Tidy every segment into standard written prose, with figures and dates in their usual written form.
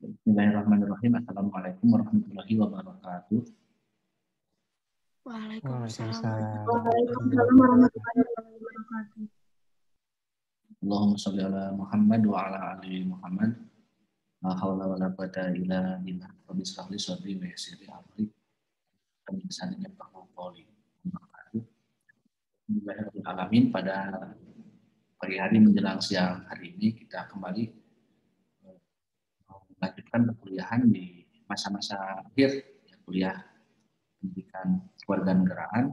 Bismillahirrahmanirrahim. Assalamualaikum warahmatullahi wabarakatuh. Waalaikumsalam warahmatullahi wabarakatuh. Allahumma sholli ala Muhammad wa ala ali Muhammad. La haula wala quwwata illa billah. Rabbi shrah li sadri wa yassir li amri. Amin sanadnya Pak Poli. Bismillahirrahmanirrahim. Pada pagi hari menjelang siang hari ini kita kembali melanjutkan perkuliahan di masa-masa akhir kuliah pendidikan kewarganegaraan.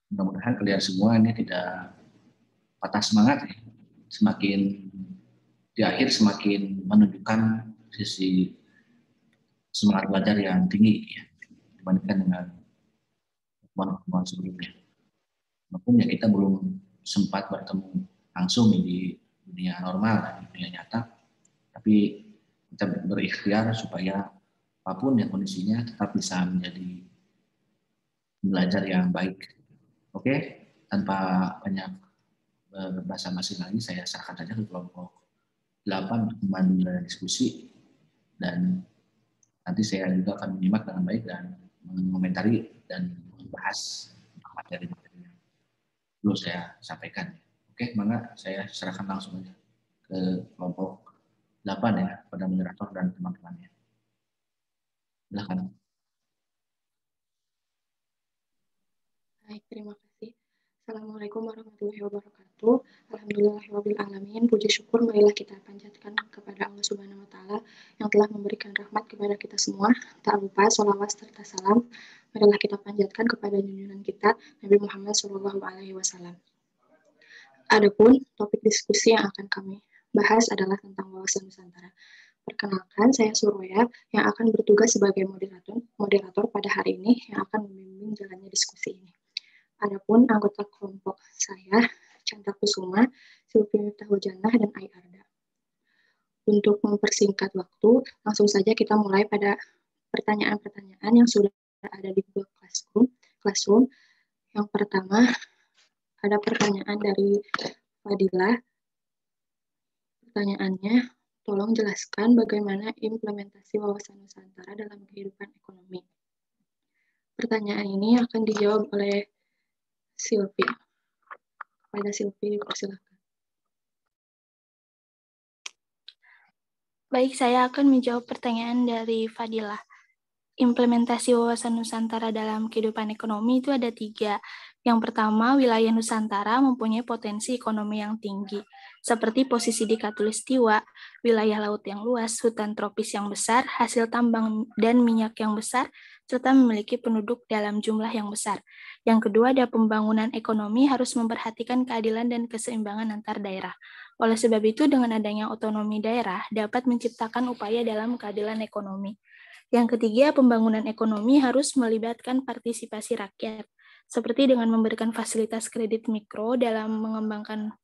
Mudah-mudahan kalian semua ini tidak patah semangat ya. Semakin di akhir semakin menunjukkan sisi semangat belajar yang tinggi ya, dibandingkan dengan pertemuan sebelumnya. Walaupun ya kita belum sempat bertemu langsung di dunia normal, di dunia nyata, tapi kita berikhtiar supaya apapun yang kondisinya tetap bisa menjadi belajar yang baik. Oke, tanpa banyak berbasa-basi lagi, saya serahkan saja ke kelompok 8 untuk memandu diskusi, dan nanti saya juga akan menyimak dengan baik dan mengomentari dan membahas materi-materi yang perlu saya sampaikan. Oke, maka saya serahkan langsung aja ke kelompok 8 ya, pada moderator dan teman-temannya. Silakan. Baik, terima kasih. Assalamualaikum warahmatullahi wabarakatuh. Alhamdulillahirabbil alamin. Puji syukur marilah kita panjatkan kepada Allah Subhanahu wa taala yang telah memberikan rahmat kepada kita semua. Tak lupa sholawat serta salam marilah kita panjatkan kepada junjungan kita Nabi Muhammad SAW. Adapun topik diskusi yang akan kami bahas adalah tentang wawasan Nusantara. Perkenalkan, saya Surya yang akan bertugas sebagai moderator pada hari ini yang akan membimbing jalannya diskusi ini. Adapun anggota kelompok saya, Chandra Kusuma, Sylvie Miftahul-Jannah, dan Ai Arda. Untuk mempersingkat waktu, langsung saja kita mulai pada pertanyaan-pertanyaan yang sudah ada di Google Classroom. Yang pertama, ada pertanyaan dari Fadilah. Pertanyaannya, tolong jelaskan bagaimana implementasi wawasan Nusantara dalam kehidupan ekonomi. Pertanyaan ini akan dijawab oleh Sylvie. Kepada Sylvie, silakan. Baik, saya akan menjawab pertanyaan dari Fadilah. Implementasi wawasan Nusantara dalam kehidupan ekonomi itu ada 3. Yang pertama, wilayah Nusantara mempunyai potensi ekonomi yang tinggi, seperti posisi di Khatulistiwa, wilayah laut yang luas, hutan tropis yang besar, hasil tambang dan minyak yang besar, serta memiliki penduduk dalam jumlah yang besar. Yang kedua, ada pembangunan ekonomi harus memperhatikan keadilan dan keseimbangan antar daerah. Oleh sebab itu, dengan adanya otonomi daerah dapat menciptakan upaya dalam keadilan ekonomi. Yang ketiga, pembangunan ekonomi harus melibatkan partisipasi rakyat, seperti dengan memberikan fasilitas kredit mikro dalam mengembangkan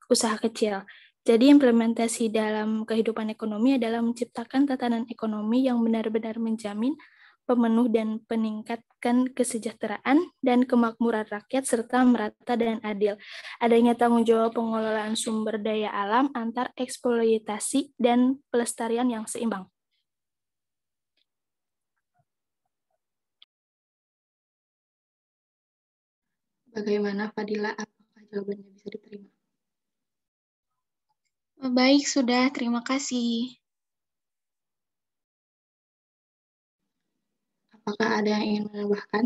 usaha kecil. Jadi implementasi dalam kehidupan ekonomi adalah menciptakan tatanan ekonomi yang benar-benar menjamin pemenuh dan peningkatkan kesejahteraan dan kemakmuran rakyat serta merata dan adil. Adanya tanggung jawab pengelolaan sumber daya alam antar eksploitasi dan pelestarian yang seimbang. Bagaimana Fadila, apakah jawabannya bisa diterima? Baik, sudah. Terima kasih. Apakah ada yang ingin menambahkan?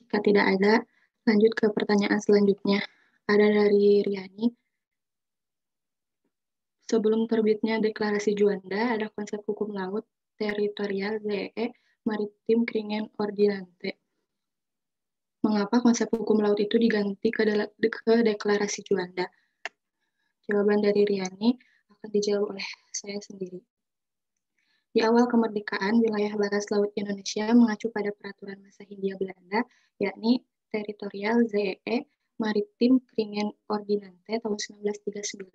Jika tidak ada, lanjut ke pertanyaan selanjutnya. Ada dari Riani. Sebelum terbitnya Deklarasi Juanda, ada konsep hukum laut, teritorial, ZEE, maritim, kringen, ordinante. Mengapa konsep hukum laut itu diganti ke Deklarasi Juanda? Jawaban dari Riani akan dijawab oleh saya sendiri. Di awal kemerdekaan, wilayah batas laut Indonesia mengacu pada peraturan masa Hindia Belanda, yakni teritorial, ZEE, maritim, kringen, ordinante tahun 1939.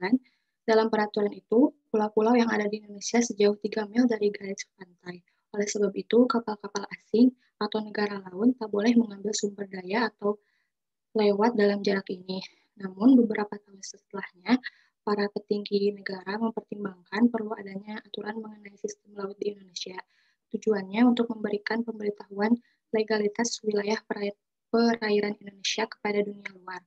Dalam peraturan itu, pulau-pulau yang ada di Indonesia sejauh 3 mil dari garis pantai. Oleh sebab itu, kapal-kapal asing atau negara lain tak boleh mengambil sumber daya atau lewat dalam jarak ini. Namun, beberapa tahun setelahnya, para petinggi negara mempertimbangkan perlu adanya aturan mengenai sistem laut di Indonesia. Tujuannya untuk memberikan pemberitahuan legalitas wilayah perairan Indonesia kepada dunia luar.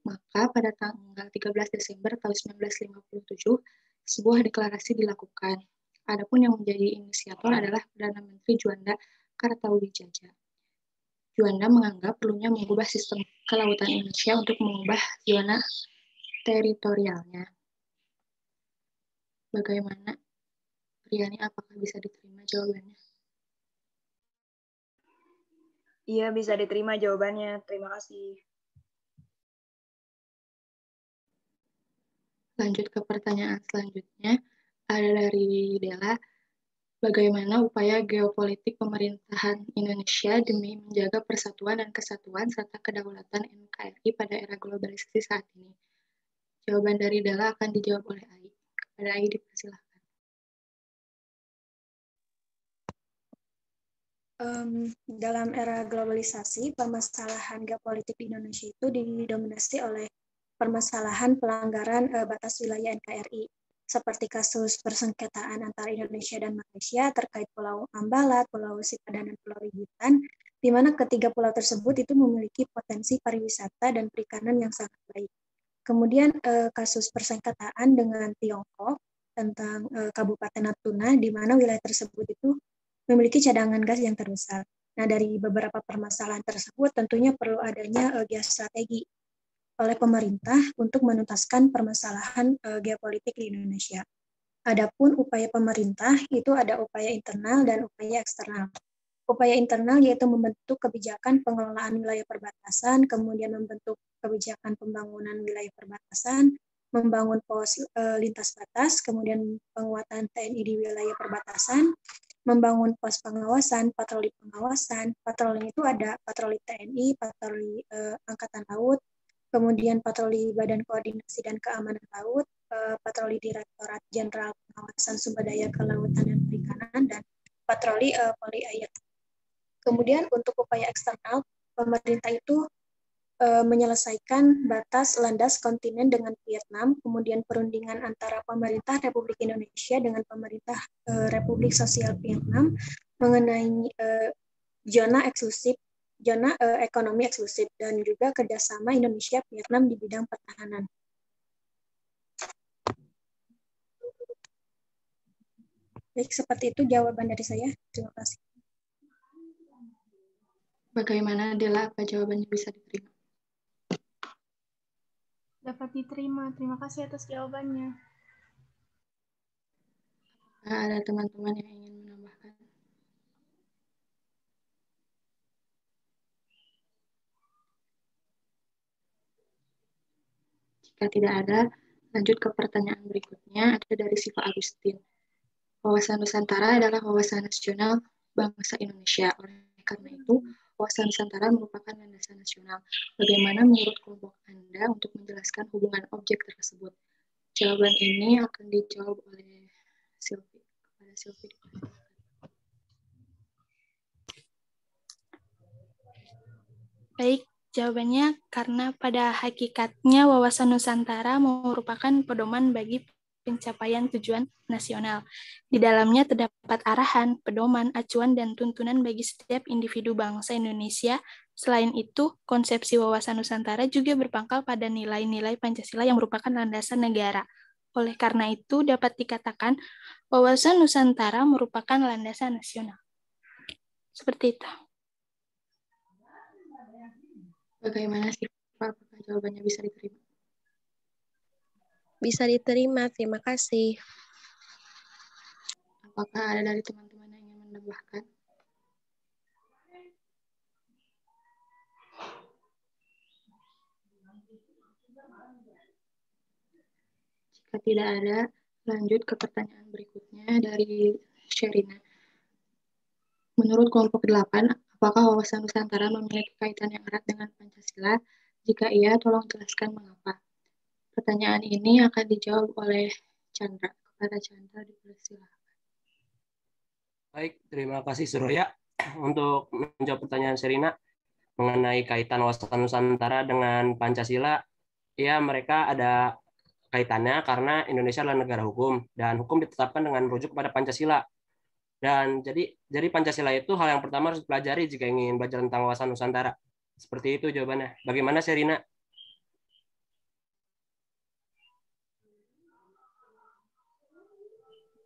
Maka pada tanggal 13 Desember tahun 1957, sebuah deklarasi dilakukan. Adapun yang menjadi inisiator adalah Perdana Menteri Juanda Kartawijaya. Juanda menganggap perlunya mengubah sistem kelautan Indonesia untuk mengubah zona teritorialnya. Bagaimana, Riani, apakah bisa diterima jawabannya? Iya, bisa diterima jawabannya. Terima kasih. Lanjut ke pertanyaan selanjutnya, ada dari Dela. Bagaimana upaya geopolitik pemerintahan Indonesia demi menjaga persatuan dan kesatuan serta kedaulatan NKRI pada era globalisasi saat ini? Jawaban dari Dela akan dijawab oleh Ai. Kepada Ai dipersilahkan. Dalam era globalisasi, permasalahan geopolitik di Indonesia itu didominasi oleh permasalahan pelanggaran batas wilayah NKRI, seperti kasus persengketaan antara Indonesia dan Malaysia terkait Pulau Ambalat, Pulau Sipadan, dan Pulau Ibutan, di mana ketiga pulau tersebut itu memiliki potensi pariwisata dan perikanan yang sangat baik. Kemudian kasus persengketaan dengan Tiongkok tentang Kabupaten Natuna, di mana wilayah tersebut itu memiliki cadangan gas yang terbesar. Nah, dari beberapa permasalahan tersebut tentunya perlu adanya geostrategi oleh pemerintah untuk menuntaskan permasalahan geopolitik di Indonesia. Adapun upaya pemerintah itu ada upaya internal dan upaya eksternal. Upaya internal yaitu membentuk kebijakan pengelolaan wilayah perbatasan, kemudian membentuk kebijakan pembangunan wilayah perbatasan, membangun pos lintas batas, kemudian penguatan TNI di wilayah perbatasan, membangun pos pengawasan, patroli itu ada patroli TNI, patroli Angkatan Laut, kemudian patroli Badan Koordinasi dan Keamanan Laut, patroli Direktorat Jenderal Pengawasan Sumber Daya Kelautan dan Perikanan, dan patroli Poli Air. Kemudian untuk upaya eksternal, pemerintah itu menyelesaikan batas landas kontinen dengan Vietnam, kemudian perundingan antara pemerintah Republik Indonesia dengan pemerintah Republik Sosial Vietnam mengenai zona ekonomi eksklusif, dan juga kerjasama Indonesia Vietnam di bidang pertahanan. Baik, seperti itu jawaban dari saya. Terima kasih. Bagaimana, Dela? Apa jawabannya bisa diterima? Dapat diterima. Terima kasih atas jawabannya. Ada teman-teman yang ingin menambahkan? Jika tidak ada, lanjut ke pertanyaan berikutnya, ada dari Siva Agustin. Wawasan Nusantara adalah wawasan nasional bangsa Indonesia. Oleh karena itu, wawasan Nusantara merupakan landasan nasional. Bagaimana menurut kelompok Anda untuk menjelaskan hubungan objek tersebut? Jawaban ini akan dijawab oleh Sylvie. Kepada Sylvie. Baik, jawabannya karena pada hakikatnya wawasan Nusantara merupakan pedoman bagi pencapaian tujuan nasional. Di dalamnya terdapat arahan, pedoman, acuan, dan tuntunan bagi setiap individu bangsa Indonesia. Selain itu, konsepsi wawasan Nusantara juga berpangkal pada nilai-nilai Pancasila yang merupakan landasan negara. Oleh karena itu, dapat dikatakan wawasan Nusantara merupakan landasan nasional. Seperti itu. Bagaimana sih, Pak? Apakah jawabannya bisa diterima? Bisa diterima, terima kasih. Apakah ada dari teman-teman yang ingin menambahkan? Jika tidak ada, lanjut ke pertanyaan berikutnya dari Sherina. Menurut kelompok 8, apakah wawasan Nusantara memiliki kaitan yang erat dengan Pancasila? Jika iya, tolong jelaskan mengapa. Pertanyaan ini akan dijawab oleh Chandra. Kepada Chandra, dipersilakan. Baik, terima kasih Suroya untuk menjawab pertanyaan Sherina mengenai kaitan wawasan Nusantara dengan Pancasila. ya mereka ada kaitannya karena Indonesia adalah negara hukum dan hukum ditetapkan dengan merujuk pada Pancasila. Dan jadi Pancasila itu hal yang pertama harus dipelajari jika ingin belajar tentang wawasan Nusantara. Seperti itu jawabannya. Bagaimana Sherina?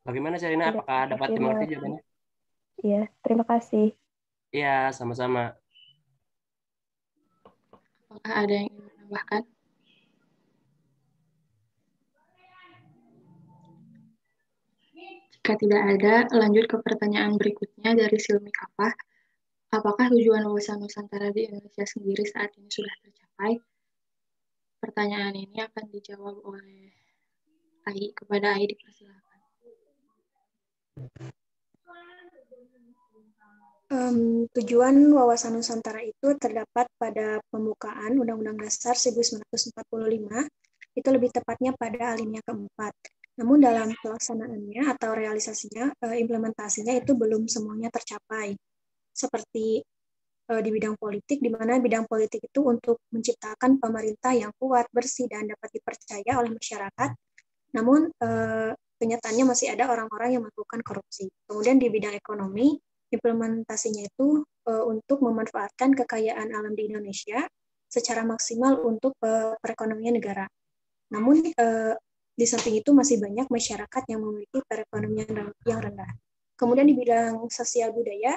Bagaimana Sherina? Apakah dapat dimengerti jawabannya? Iya, terima kasih. Iya, sama-sama. Apakah ada yang ingin menambahkan? Jika tidak ada, lanjut ke pertanyaan berikutnya dari Silmi Kapah. Apakah tujuan wawasan Nusantara di Indonesia sendiri saat ini sudah tercapai? Pertanyaan ini akan dijawab oleh Ai. Kepada Ai dipersilakan. Tujuan wawasan Nusantara itu terdapat pada pembukaan Undang-Undang Dasar 1945, itu lebih tepatnya pada alinea keempat. Namun dalam pelaksanaannya atau realisasinya, implementasinya itu belum semuanya tercapai. Seperti di bidang politik, di mana bidang politik itu untuk menciptakan pemerintah yang kuat, bersih, dan dapat dipercaya oleh masyarakat. Namun kenyataannya masih ada orang-orang yang melakukan korupsi. Kemudian di bidang ekonomi, implementasinya itu untuk memanfaatkan kekayaan alam di Indonesia secara maksimal untuk perekonomian negara. Namun di samping itu masih banyak masyarakat yang memiliki perekonomian yang rendah. Kemudian di bidang sosial budaya,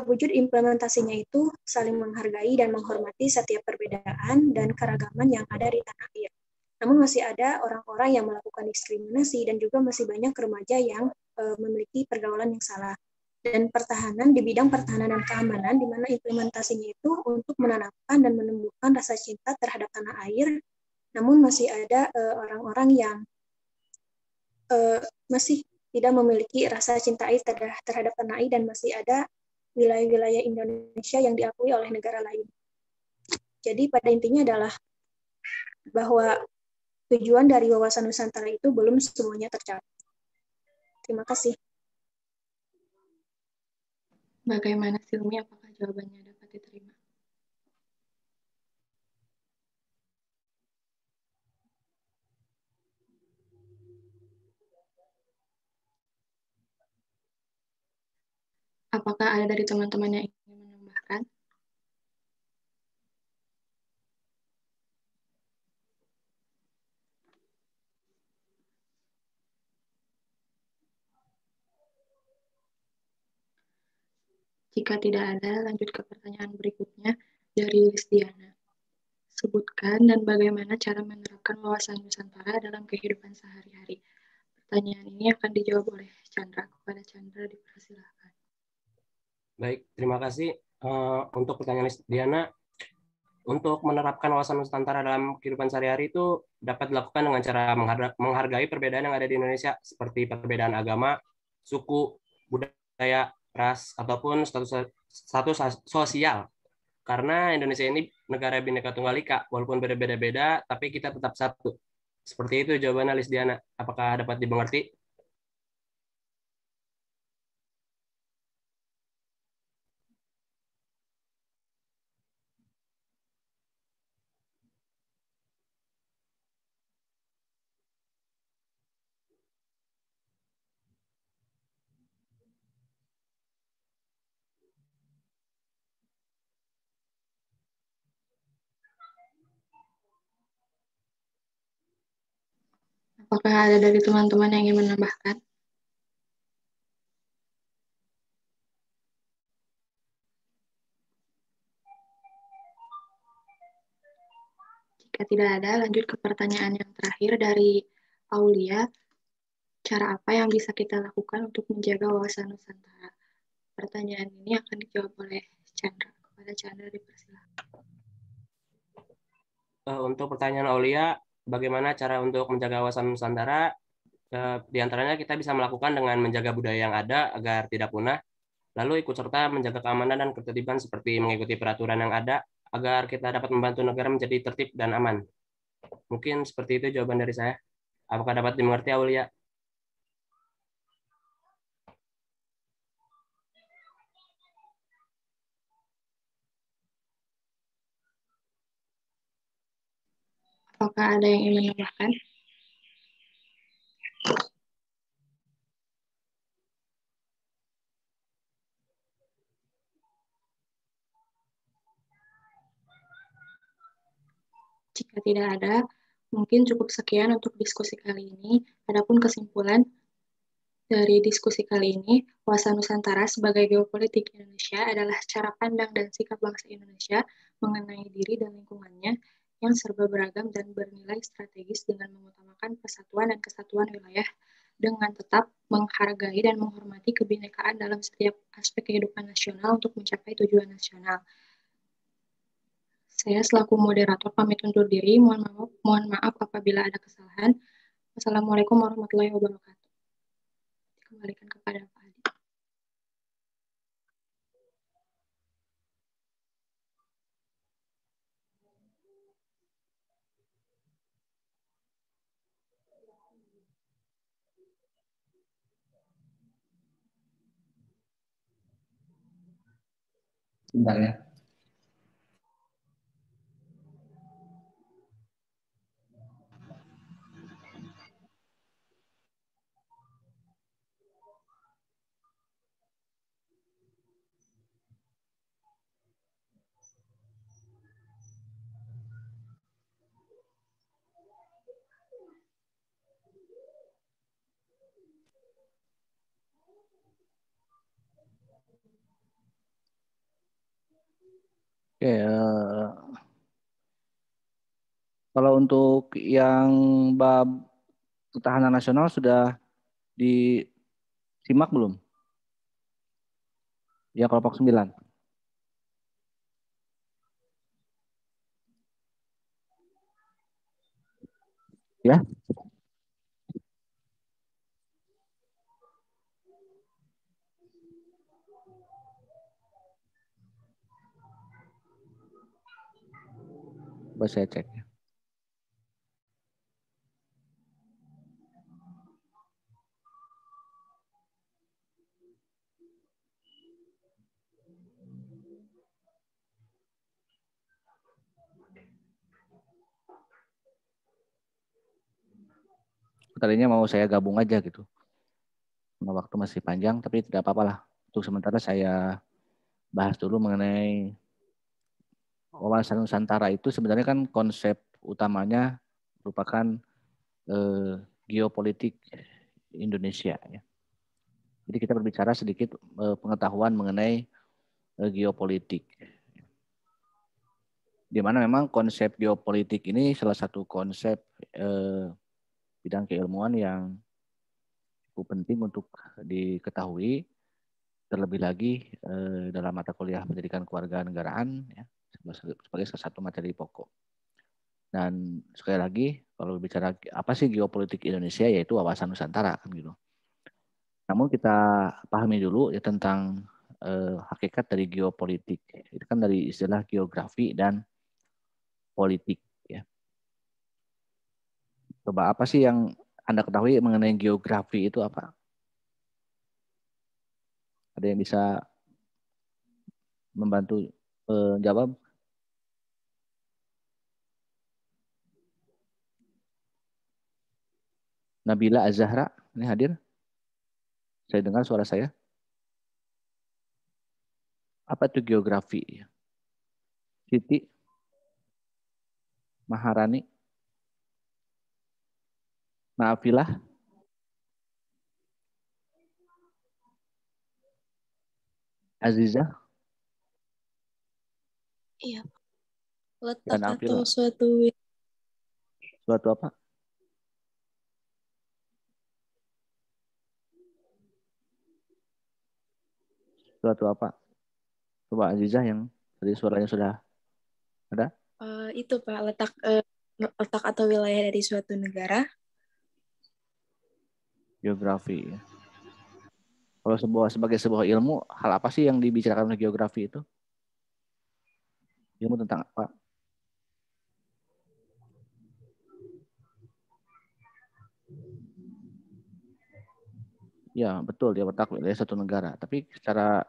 wujud implementasinya itu saling menghargai dan menghormati setiap perbedaan dan keragaman yang ada di tanah air. Namun masih ada orang-orang yang melakukan diskriminasi dan juga masih banyak remaja yang memiliki pergaulan yang salah. Dan pertahanan, di bidang pertahanan dan keamanan, di mana implementasinya itu untuk menanamkan dan menumbuhkan rasa cinta terhadap tanah air, namun masih ada orang-orang yang masih tidak memiliki rasa cinta air terhadap tanah air dan masih ada wilayah-wilayah Indonesia yang diakui oleh negara lain. Jadi pada intinya adalah bahwa tujuan dari wawasan Nusantara itu belum semuanya tercapai. Terima kasih. Bagaimana Silmi, apakah jawabannya dapat diterima? Apakah ada dari teman-teman yang ingin menambahkan? Jika tidak ada, lanjut ke pertanyaan berikutnya dari Lisdiana. Sebutkan dan bagaimana cara menerapkan wawasan Nusantara dalam kehidupan sehari-hari. Pertanyaan ini akan dijawab oleh Chandra. Kepada Chandra dipersilakan. Baik, terima kasih untuk pertanyaan Lisdiana. Untuk menerapkan wawasan Nusantara dalam kehidupan sehari-hari itu dapat dilakukan dengan cara menghargai perbedaan yang ada di Indonesia, seperti perbedaan agama, suku, budaya, ras, ataupun status sosial. Karena Indonesia ini negara Bhinneka Tunggal Ika, walaupun berbeda-beda, tapi kita tetap satu. Seperti itu jawabannya Lisdiana. Apakah dapat dimengerti? Apakah ada dari teman-teman yang ingin menambahkan? Jika tidak ada, lanjut ke pertanyaan yang terakhir dari Aulia. Cara apa yang bisa kita lakukan untuk menjaga wawasan Nusantara? Pertanyaan ini akan dijawab oleh Chandra. Kepada Chandra dipersilakan. Untuk pertanyaan Aulia, bagaimana cara untuk menjaga wawasan Nusantara? Di antaranya kita bisa melakukan dengan menjaga budaya yang ada agar tidak punah, lalu ikut serta menjaga keamanan dan ketertiban seperti mengikuti peraturan yang ada agar kita dapat membantu negara menjadi tertib dan aman. Mungkin seperti itu jawaban dari saya. Apakah dapat dimengerti, Aulia? Apakah ada yang ingin menambahkan? Jika tidak ada, mungkin cukup sekian untuk diskusi kali ini. Adapun kesimpulan dari diskusi kali ini, wawasan Nusantara sebagai geopolitik Indonesia adalah cara pandang dan sikap bangsa Indonesia mengenai diri dan lingkungannya yang serba beragam dan bernilai strategis dengan mengutamakan persatuan dan kesatuan wilayah dengan tetap menghargai dan menghormati kebinekaan dalam setiap aspek kehidupan nasional untuk mencapai tujuan nasional. Saya selaku moderator pamit undur diri. Mohon maaf apabila ada kesalahan. Wassalamualaikum warahmatullahi wabarakatuh. Kembalikan kepada Pak Adi. Sebentar ya. Oke, kalau untuk yang bab ketahanan nasional sudah disimak belum? Ya, kelompok 9. Ya. Coba saya cek. Tadinya mau saya gabung aja gitu. Waktu masih panjang, tapi tidak apa-apa lah. Untuk sementara saya bahas dulu mengenai wawasan Nusantara itu sebenarnya kan konsep utamanya merupakan geopolitik Indonesia. Ya. Jadi kita berbicara sedikit pengetahuan mengenai geopolitik. Di mana memang konsep geopolitik ini salah satu konsep bidang keilmuan yang cukup penting untuk diketahui, terlebih lagi dalam mata kuliah pendidikan kewarganegaraan ya, sebagai salah satu materi pokok. Dan sekali lagi kalau bicara apa sih geopolitik Indonesia, yaitu wawasan Nusantara kan gitu. Namun kita pahami dulu ya tentang hakikat dari geopolitik. Itu kan dari istilah geografi dan politik ya. Coba apa sih yang Anda ketahui mengenai geografi itu apa? Ada yang bisa membantu jawab? Nabila Az-Zahra, ini hadir? Saya dengar suara saya. Apa itu geografi? Siti Maharani, Naafilah, Azizah, Iya, letak dan atau Afila. Suatu apa? Suatu apa? Coba Azizah yang tadi suaranya sudah ada. Itu Pak, letak atau wilayah dari suatu negara. Geografi. Ya. Kalau sebagai sebuah ilmu, hal apa sih yang dibicarakan oleh geografi itu? Ilmu tentang apa? Ya, betul, dia letak wilayah satu negara. Tapi secara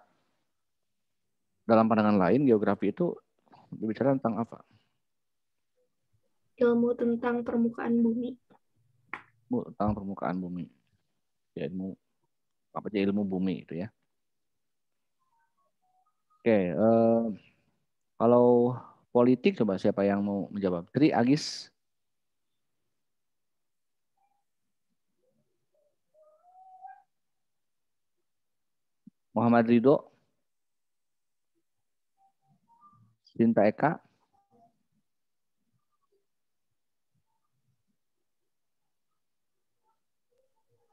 dalam pandangan lain, geografi itu berbicara tentang apa? Ilmu tentang permukaan bumi. Tentang permukaan bumi. Ya, apa aja ilmu bumi itu ya. Oke, kalau politik coba siapa yang mau menjawab? Tri, Agis. Muhammad Ridho. Sinta Eka.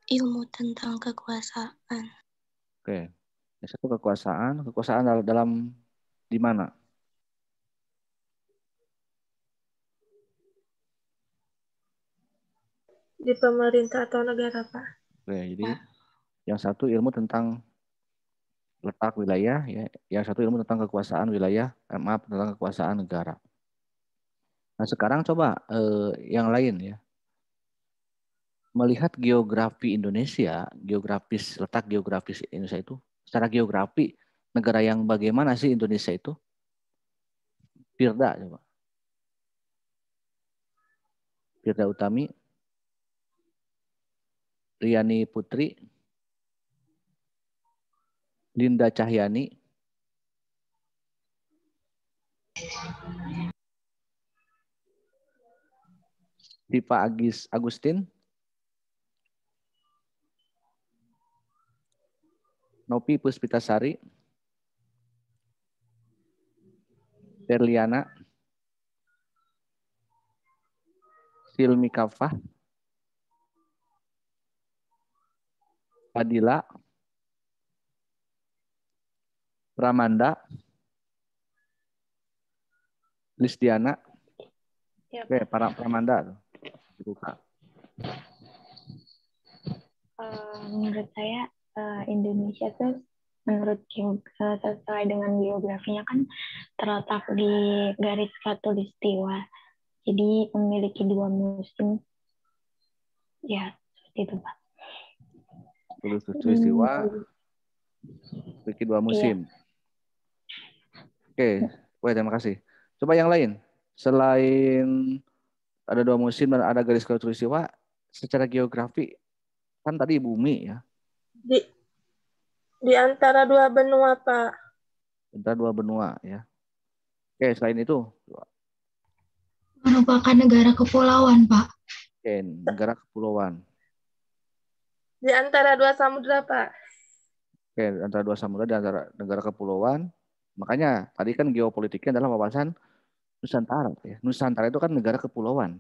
Ilmu tentang kekuasaan. Oke. Yang satu kekuasaan. Kekuasaan dalam di mana? Di pemerintah atau negara, Pak. Oke, jadi yang satu ilmu tentang letak wilayah, ya. Yang satu ilmu tentang kekuasaan wilayah, maaf, tentang kekuasaan negara. Nah, sekarang coba yang lain ya. Melihat geografi Indonesia, letak geografis Indonesia itu, secara geografi, negara yang bagaimana sih Indonesia itu? Firda, coba. Firda Utami, Riani Putri, Linda Cahyani, Diva Agustin, Nopi Puspitasari, Berliana, Silmi Kafah, Fadila, Pramanda, Lisdiana. Yep. Oke, para Pramanda. Dibuka. Menurut saya Indonesia tuh sesuai dengan geografinya kan terletak di garis khatulistiwa. Jadi memiliki 2 musim. Ya, seperti itu, Pak. Khatulistiwa memiliki 2 musim. Oke, terima kasih. Coba yang lain. Selain ada 2 musim dan ada garis khatulistiwa, secara geografi kan tadi bumi ya. Di antara 2 benua, Pak. Antara 2 benua ya. Oke, selain itu Merupakan negara kepulauan, Pak. oke, negara kepulauan. Di antara 2 samudra, Pak. Oke, antara 2 samudra di antara negara kepulauan. Makanya tadi kan geopolitiknya adalah wawasan Nusantara ya. Nusantara itu kan negara kepulauan.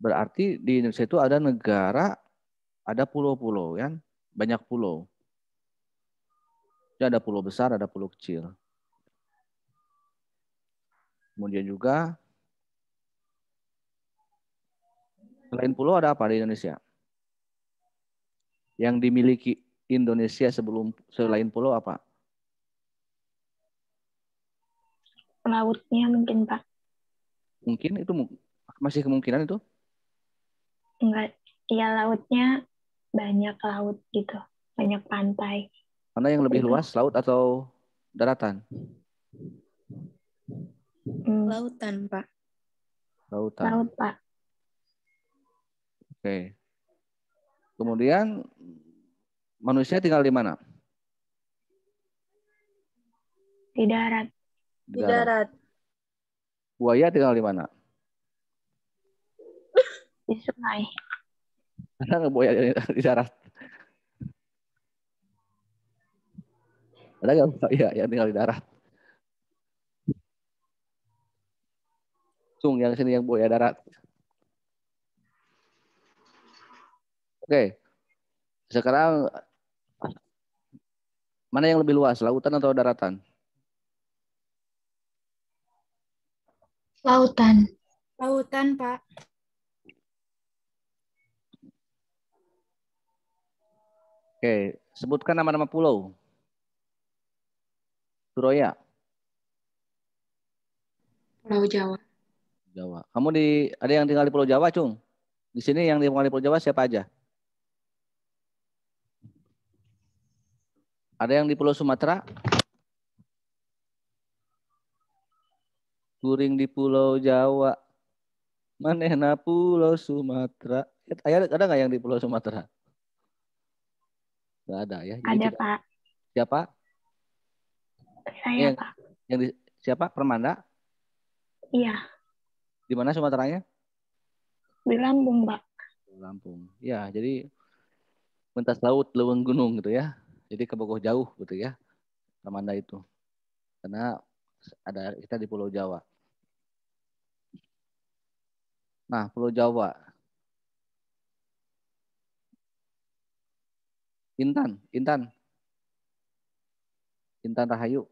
Berarti di Indonesia itu ada negara, ada pulau-pulau kan, banyak pulau. Jadi ada pulau besar, ada pulau kecil. Kemudian juga selain pulau ada apa di Indonesia? Yang dimiliki Indonesia selain pulau apa? Lautnya mungkin, Pak. Mungkin itu masih kemungkinan itu? Enggak, ya lautnya banyak laut gitu, banyak pantai. Mana yang lebih luas, laut atau daratan? Lautan, Pak. Lautan. Laut, Pak. Oke. Kemudian manusia tinggal di mana? Di darat. Di darat. Buaya tinggal di mana? Di sungai. Ada nggak buaya di darat? Ada nggak buaya yang tinggal di darat? Yang sini yang buaya darat. Oke. Sekarang mana yang lebih luas, lautan atau daratan? Lautan. Lautan, Pak. Oke, sebutkan nama-nama pulau. Suraya. Pulau Jawa. Jawa. Kamu ada yang tinggal di Pulau Jawa, Cung? Di sini yang tinggal di Pulau Jawa siapa aja? Ada yang di Pulau Sumatera? Kuring di Pulau Jawa. Manehna Pulau Sumatera. Ada nggak yang di Pulau Sumatera? Nggak ada ya. Jadi Ada, tidak. Pak. Siapa? Saya, Pak. Siapa? Permanda? Iya. Di mana Sumateranya? Di Lampung, Pak. Lampung. Ya, jadi mentas laut, leuweung gunung gitu ya. Jadi kebogoh jauh gitu ya. Permanda itu. Karena ada kita di Pulau Jawa. Nah, Pulau Jawa. Intan Rahayu.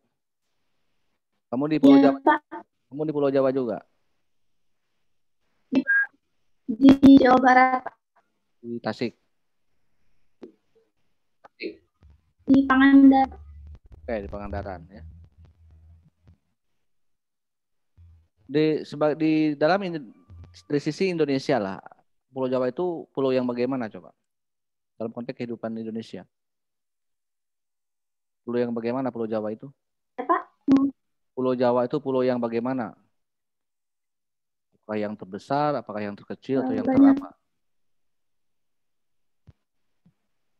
Kamu di Pulau Jawa? Pak. Kamu di Pulau Jawa juga? Di Jawa Barat. Di Tasik. Di Pangandaran. Oke, di Pangandaran ya. Di dalam dari sisi Indonesia lah, Pulau Jawa itu pulau yang bagaimana coba? Dalam konteks kehidupan Indonesia. Pulau yang bagaimana Pulau Jawa itu? Pak. Pulau Jawa itu pulau yang bagaimana? Apakah yang terbesar, apakah yang terkecil, atau yang terapa?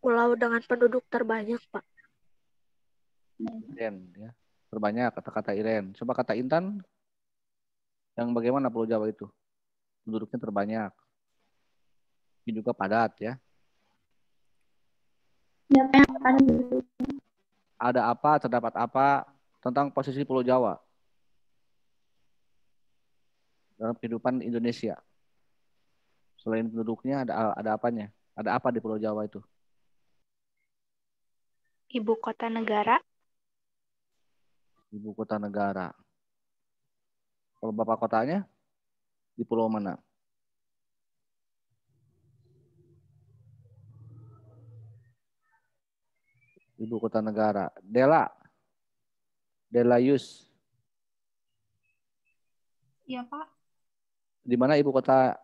Pulau dengan penduduk terbanyak, Pak. Iren, ya. Terbanyak kata-kata Iren. Coba kata Intan, yang bagaimana Pulau Jawa itu? Penduduknya terbanyak. Ini juga padat ya. Ada apa, terdapat apa tentang posisi Pulau Jawa dalam kehidupan Indonesia? Selain penduduknya ada apanya? Ada apa di Pulau Jawa itu? Ibu kota negara. Ibu kota negara. Kalau bapak kotanya di pulau mana? Ibu kota negara. Delayus. Iya, Pak. Di mana ibu kota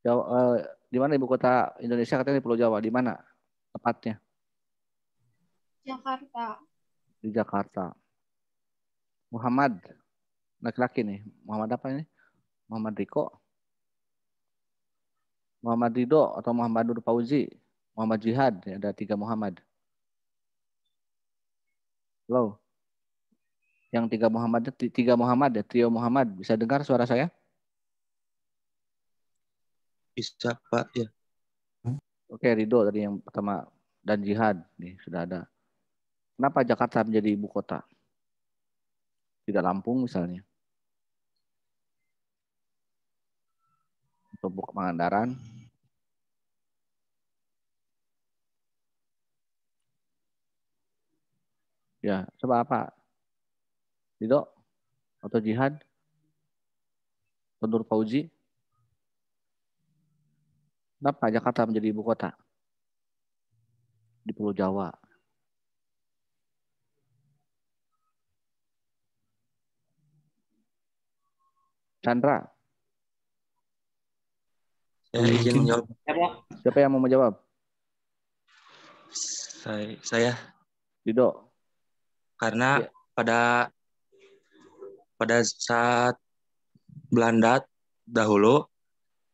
Jawa, di mana ibu kota Indonesia katanya di Pulau Jawa? Di mana tepatnya? Jakarta. Di Jakarta. Muhammad, laki-laki nih. Muhammad apa ini? Muhammad Riko, Muhammad Ridho, atau Muhammad Nur Fauzi, Muhammad Jihad. Ya, ada 3 Muhammad. Halo. Yang 3 Muhammad ya, trio Muhammad. Bisa dengar suara saya? Bisa, Pak, ya. Oke, Ridho tadi yang pertama, dan Jihad nih sudah ada. Kenapa Jakarta menjadi ibu kota? Tidak Lampung misalnya. Untuk Pangandaran. Ya, coba apa? Ridho atau Jihad? Atau Nur Fauzi? Kenapa Jakarta menjadi ibu kota? Di Pulau Jawa. Chandra. Saya izin menjawab. Siapa yang mau menjawab? Saya. Ridho. Karena pada saat Belanda dahulu,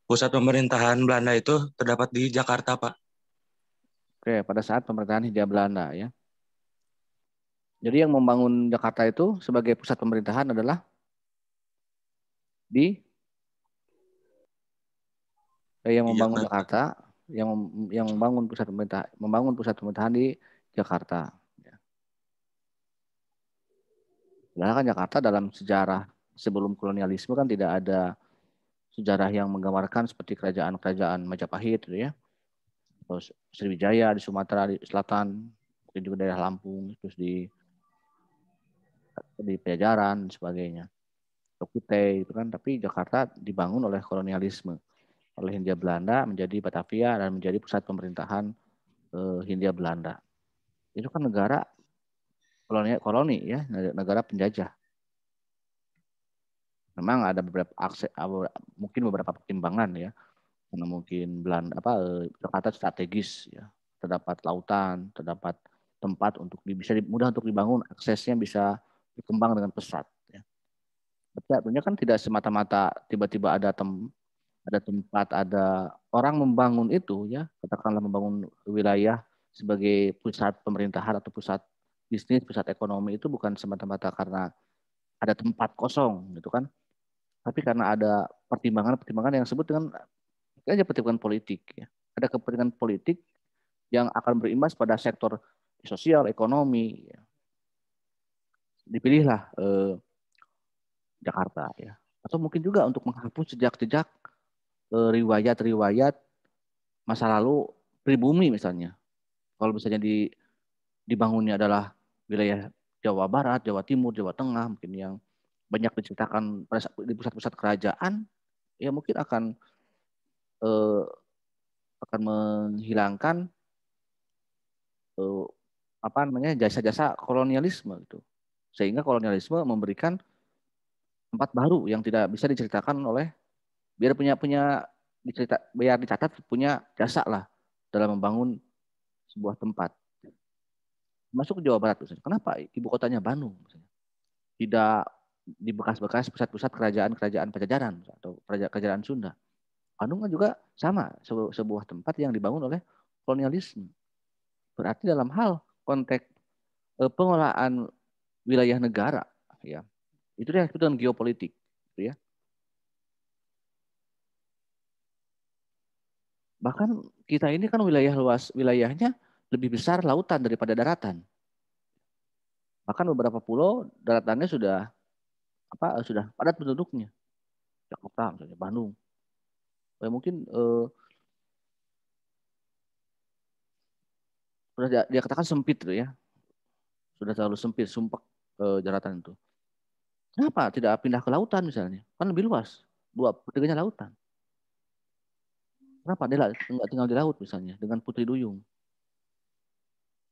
pusat pemerintahan Belanda itu terdapat di Jakarta, Pak. Oke, pada saat pemerintahan Hindia Belanda ya. Jadi yang membangun Jakarta itu sebagai pusat pemerintahan adalah yang membangun Jakarta, yang membangun pusat pemerintahan di Jakarta. Padahal kan Jakarta dalam sejarah sebelum kolonialisme kan tidak ada sejarah yang menggambarkan seperti kerajaan-kerajaan Majapahit gitu ya. Terus Sriwijaya di Sumatera di Selatan, mungkin juga daerah Lampung, terus di Pajajaran dan sebagainya. Kutai itu kan, tapi Jakarta dibangun oleh kolonialisme, oleh Hindia Belanda menjadi Batavia dan menjadi pusat pemerintahan Hindia Belanda. Itu kan negara koloni ya, negara penjajah. Memang ada mungkin beberapa pertimbangan ya, karena mungkin Jakarta strategis ya, terdapat lautan, terdapat tempat untuk bisa mudah untuk dibangun, aksesnya bisa berkembang dengan pesat. Ya. Artinya kan tidak semata-mata tiba-tiba ada tempat, ada orang membangun itu, ya, katakanlah membangun wilayah sebagai pusat pemerintahan atau pusat bisnis, pusat ekonomi, itu bukan semata-mata karena ada tempat kosong, gitu kan? Tapi karena ada pertimbangan-pertimbangan yang disebut dengan aja pertimbangan politik. Ya. Ada kepentingan politik yang akan berimbas pada sektor sosial, ekonomi. Ya. Dipilihlah Jakarta, ya. Atau mungkin juga untuk menghapus jejak-jejak riwayat-riwayat masa lalu pribumi misalnya. Kalau misalnya dibangunnya adalah wilayah Jawa Barat, Jawa Timur, Jawa Tengah, mungkin yang banyak diceritakan di pusat-pusat kerajaan, ya mungkin akan menghilangkan jasa-jasa kolonialisme itu, sehingga kolonialisme memberikan tempat baru yang tidak bisa diceritakan oleh biar dicatat punya jasa lah dalam membangun sebuah tempat. Masuk ke Jawa Barat misalnya. Kenapa ibu kotanya Bandung misalnya? Tidak di bekas-bekas pusat-pusat kerajaan Pajajaran atau kerajaan Sunda. Bandung kan juga sama, sebuah tempat yang dibangun oleh kolonialisme. Berarti dalam hal konteks pengelolaan wilayah negara, ya, itu yang disebut dengan geopolitik, gitu ya. Bahkan kita ini kan wilayahnya lebih besar lautan daripada daratan. Bahkan beberapa pulau daratannya sudah padat penduduknya. Jakarta misalnya, Bandung. Ya, mungkin sudah dia katakan sempit tuh ya. Sudah terlalu sempit, sumpek daratan itu. Kenapa tidak pindah ke lautan misalnya? Kan lebih luas. 2/3-nya lautan. Kenapa dia nggak tinggal di laut misalnya dengan Putri Duyung?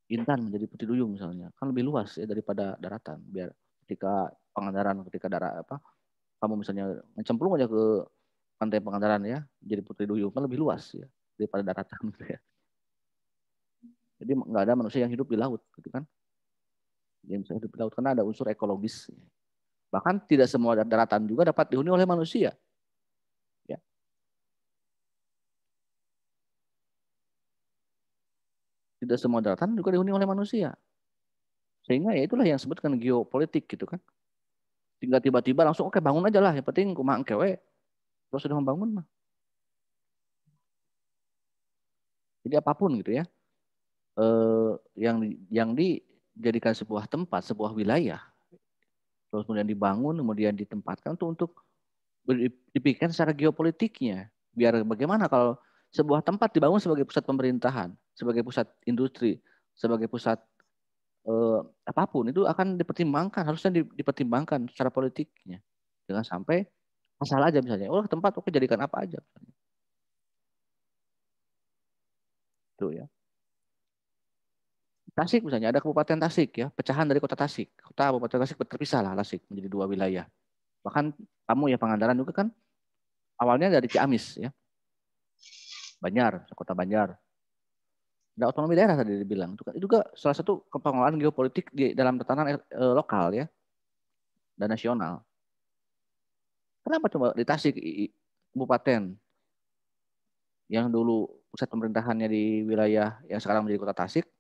Intan menjadi Putri Duyung misalnya. Kan lebih luas ya daripada daratan. Biar ketika Pangandaran, kamu misalnya mencemplung aja ke pantai Pangandaran ya, jadi Putri Duyung kan lebih luas ya daripada daratan gitu ya. Jadi nggak ada manusia yang hidup di laut, gitu kan? Yang bisa hidup di laut karena ada unsur ekologis. Bahkan tidak semua daratan juga dapat dihuni oleh manusia. Ya. Tidak semua daratan juga dihuni oleh manusia. Sehingga ya itulah yang disebutkan geopolitik gitu kan. Tinggal tiba-tiba langsung oke bangun aja lah, yang penting kumaha engkewe terus sudah membangun mah. Jadi apapun gitu ya. Yang dijadikan sebuah tempat, sebuah wilayah, terus kemudian dibangun, kemudian ditempatkan untuk dipikirkan secara geopolitiknya. Biar bagaimana kalau sebuah tempat dibangun sebagai pusat pemerintahan, sebagai pusat industri, sebagai pusat apapun, itu akan dipertimbangkan, harusnya dipertimbangkan secara politiknya. Jangan sampai asal aja misalnya, tempat oke jadikan apa aja. Itu ya. Tasik misalnya, ada Kabupaten Tasik ya, pecahan dari Kota Tasik. Kabupaten Tasik terpisah lah Tasik menjadi 2 wilayah. Bahkan kamu ya Pangandaran juga kan awalnya dari Ciamis ya. Banjar, Kota Banjar. Ada otonomi daerah tadi dibilang. Itu juga salah satu pengelolaan geopolitik di dalam tatanan lokal ya dan nasional. Kenapa coba di Tasik Kabupaten yang dulu pusat pemerintahannya di wilayah yang sekarang menjadi Kota Tasik,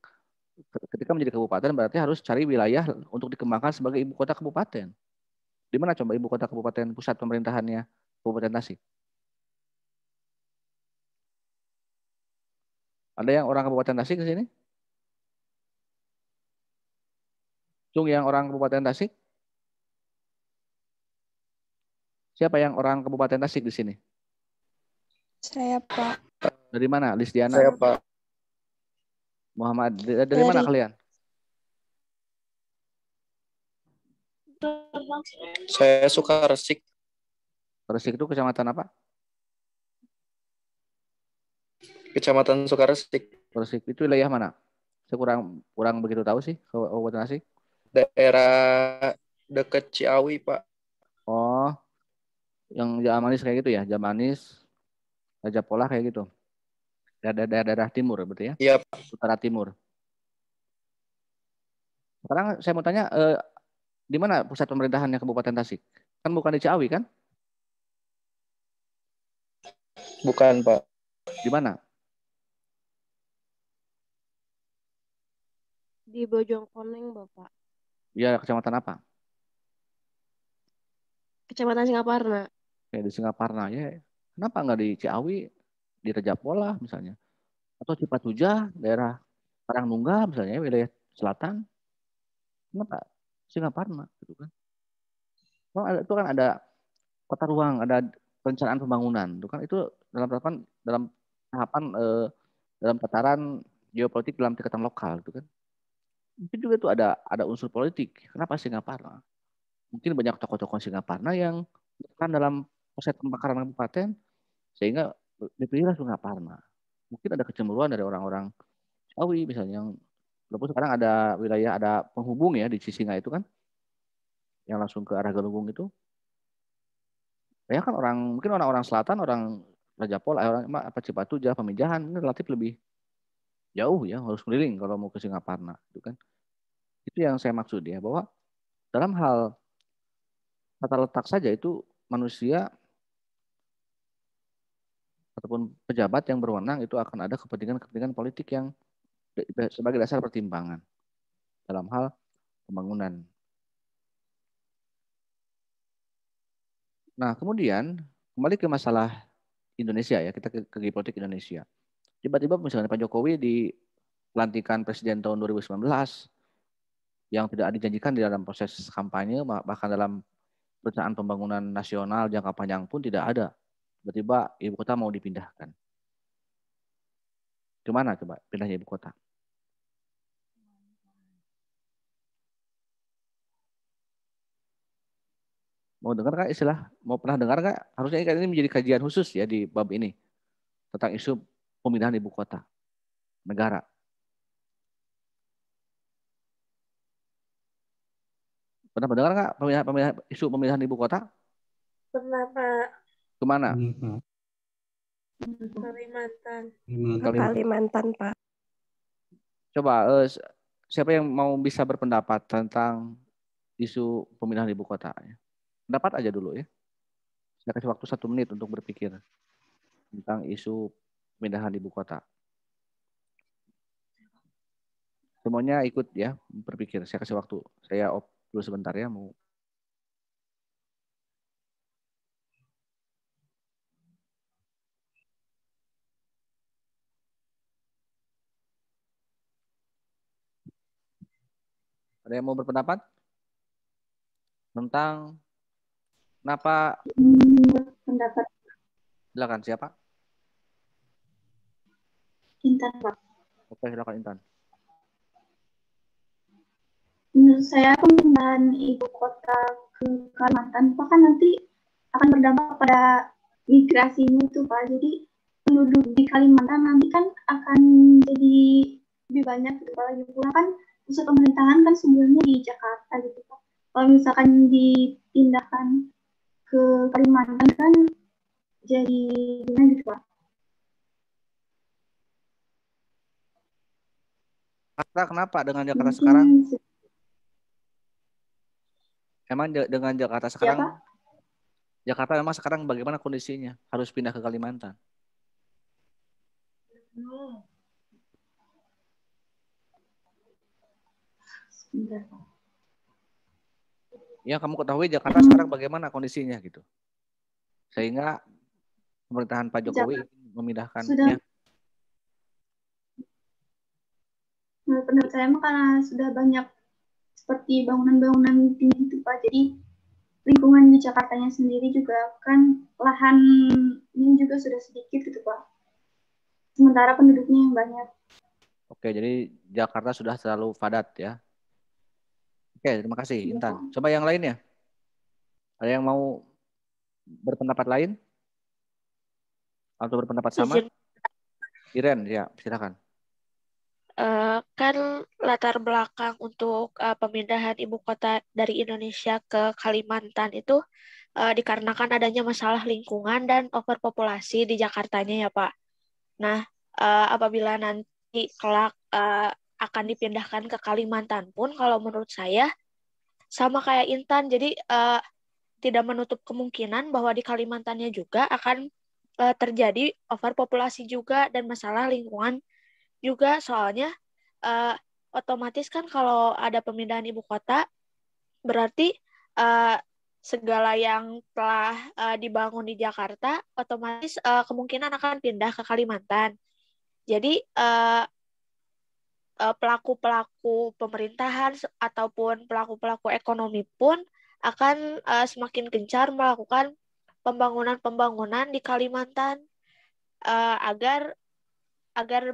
ketika menjadi kabupaten berarti harus cari wilayah untuk dikembangkan sebagai ibu kota kabupaten. Di mana coba ibu kota kabupaten pusat pemerintahannya Kabupaten Tasik? Ada yang orang Kabupaten Tasik di sini? Cung yang orang Kabupaten Tasik? Siapa yang orang Kabupaten Tasik di sini? Saya, Pak. Dari mana? Lisdiana? Saya, Pak. Muhammad. Dari mana kalian? Saya Sukaresik. Resik itu kecamatan apa? Kecamatan Sukaresik. Resik itu wilayah mana? Saya kurang begitu tahu sih Kabupaten Tasik. Daerah dekat Ciawi, Pak. Oh, yang Jamanis kayak gitu ya? Jamanis, Raja Pola kayak gitu. Daerah timur berarti ya? Iya, Pak. Utara timur. Sekarang saya mau tanya, Di mana pusat pemerintahannya Kabupaten Tasik? Kan bukan di Ciawi kan? Bukan, Pak. Di mana? Di Bojongkoneng, Bapak. Ya, kecamatan apa? Kecamatan Singaparna. Ya, di Singaparna ya. Kenapa nggak di Ciawi, di Rajapola misalnya? Atau Cipatujah, daerah Karangnungga misalnya, wilayah selatan? Kenapa Singaparna gitu kan? Itu kan ada kota ruang, ada perencanaan pembangunan, itu kan itu dalam tahapan dalam tataran geopolitik dalam tingkatan lokal, itu kan. Mungkin juga itu ada unsur politik. Kenapa Singaparna? Mungkin banyak tokoh-tokoh Singaparna yang kan dalam proses pemekaran kabupaten sehingga dipilihlah Singaparna. Mungkin ada kecemburuan dari orang-orang Ciawi misalnya, yang walaupun sekarang ada wilayah, ada penghubung ya di Cisinga itu kan, yang langsung ke arah Galunggung itu. Ya kan mungkin orang-orang selatan, orang Rajapola, orang apa Cipatujah, Pamijahan ini relatif lebih jauh ya, harus keliling kalau mau ke Singaparna itu kan. Itu yang saya maksud ya, bahwa dalam hal tata letak saja itu manusia ataupun pejabat yang berwenang itu akan ada kepentingan-kepentingan politik yang sebagai dasar pertimbangan dalam hal pembangunan. Nah, kemudian kembali ke masalah Indonesia ya, kita ke geopolitik Indonesia. Tiba-tiba misalnya Pak Jokowi di pelantikan presiden tahun 2019 yang tidak dijanjikan di dalam proses kampanye, bahkan dalam perencanaan pembangunan nasional jangka panjang pun tidak ada. Tiba-tiba ibu kota mau dipindahkan. Gimana coba pindahnya ibu kota? Mau dengar nggak istilah? Mau pernah dengar nggak? Harusnya ini menjadi kajian khusus ya di bab ini tentang isu pemindahan ibu kota negara. Pernah mendengar nggak isu pemindahan ibu kota? Pernah, Pak. Kemana? Kalimantan, Pak. Coba siapa yang mau bisa berpendapat tentang isu pemindahan ibu kota? Pendapat aja dulu ya. Saya kasih waktu 1 menit untuk berpikir tentang isu pemindahan ibu kota. Semuanya ikut ya berpikir. Saya kasih waktu. Saya off dulu sebentar ya. Mau. Ada yang mau berpendapat tentang kenapa? Pendapat. Silakan, siapa? Intan, Pak. Oke, silakan Intan. Menurut saya pemindahan ibu kota ke Kalimantan Pak kan nanti akan berdampak pada migrasinya itu Pak. Jadi penduduk di Kalimantan nanti kan akan jadi lebih banyak gitu Pak. Lagi pula kan pusat pemerintahan kan sebelumnya di Jakarta gitu Pak. Kalau misalkan dipindahkan ke Kalimantan kan jadi gimana gitu Pak. Kenapa dengan Jakarta sekarang? Emang dengan Jakarta sekarang, siapa? Jakarta memang sekarang bagaimana kondisinya? Harus pindah ke Kalimantan? Ya, kamu ketahui Jakarta sekarang bagaimana kondisinya gitu. Sehingga pemerintahan Pak Jokowi memindahkannya. Menurut saya karena sudah banyak seperti bangunan-bangunan tinggi itu Pak, jadi lingkungan di Jakartanya sendiri juga kan lahannya juga sudah sedikit gitu Pak, sementara penduduknya yang banyak. Oke, jadi Jakarta sudah terlalu padat ya. Oke, terima kasih Intan. Coba yang lainnya, ada yang mau berpendapat lain atau berpendapat sama? Iren, ya silakan. Kan latar belakang untuk pemindahan ibu kota dari Indonesia ke Kalimantan itu dikarenakan adanya masalah lingkungan dan overpopulasi di Jakartanya ya Pak. Nah, apabila nanti kelak akan dipindahkan ke Kalimantan pun, kalau menurut saya sama kayak Intan. Jadi tidak menutup kemungkinan bahwa di Kalimantannya juga akan terjadi overpopulasi juga dan masalah lingkungan juga. Soalnya otomatis kan kalau ada pemindahan ibu kota berarti segala yang telah dibangun di Jakarta otomatis kemungkinan akan pindah ke Kalimantan. Jadi pelaku-pelaku pemerintahan ataupun pelaku-pelaku ekonomi pun akan semakin gencar melakukan pembangunan-pembangunan di Kalimantan agar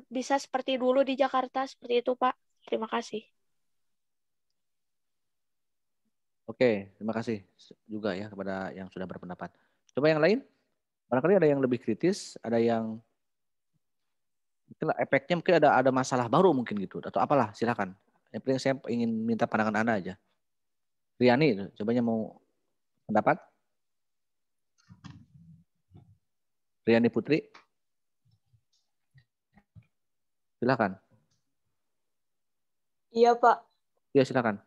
bisa seperti dulu di Jakarta. Seperti itu, Pak. Terima kasih. Oke, terima kasih juga ya kepada yang sudah berpendapat. Coba yang lain, barangkali ada yang lebih kritis, ada yang efeknya mungkin ada masalah baru mungkin gitu, atau apalah, silakan. Yang penting saya ingin minta pandangan Anda aja. Riani, cobanya mau pendapat? Riani Putri, silakan. Iya, Pak. Iya, silakan.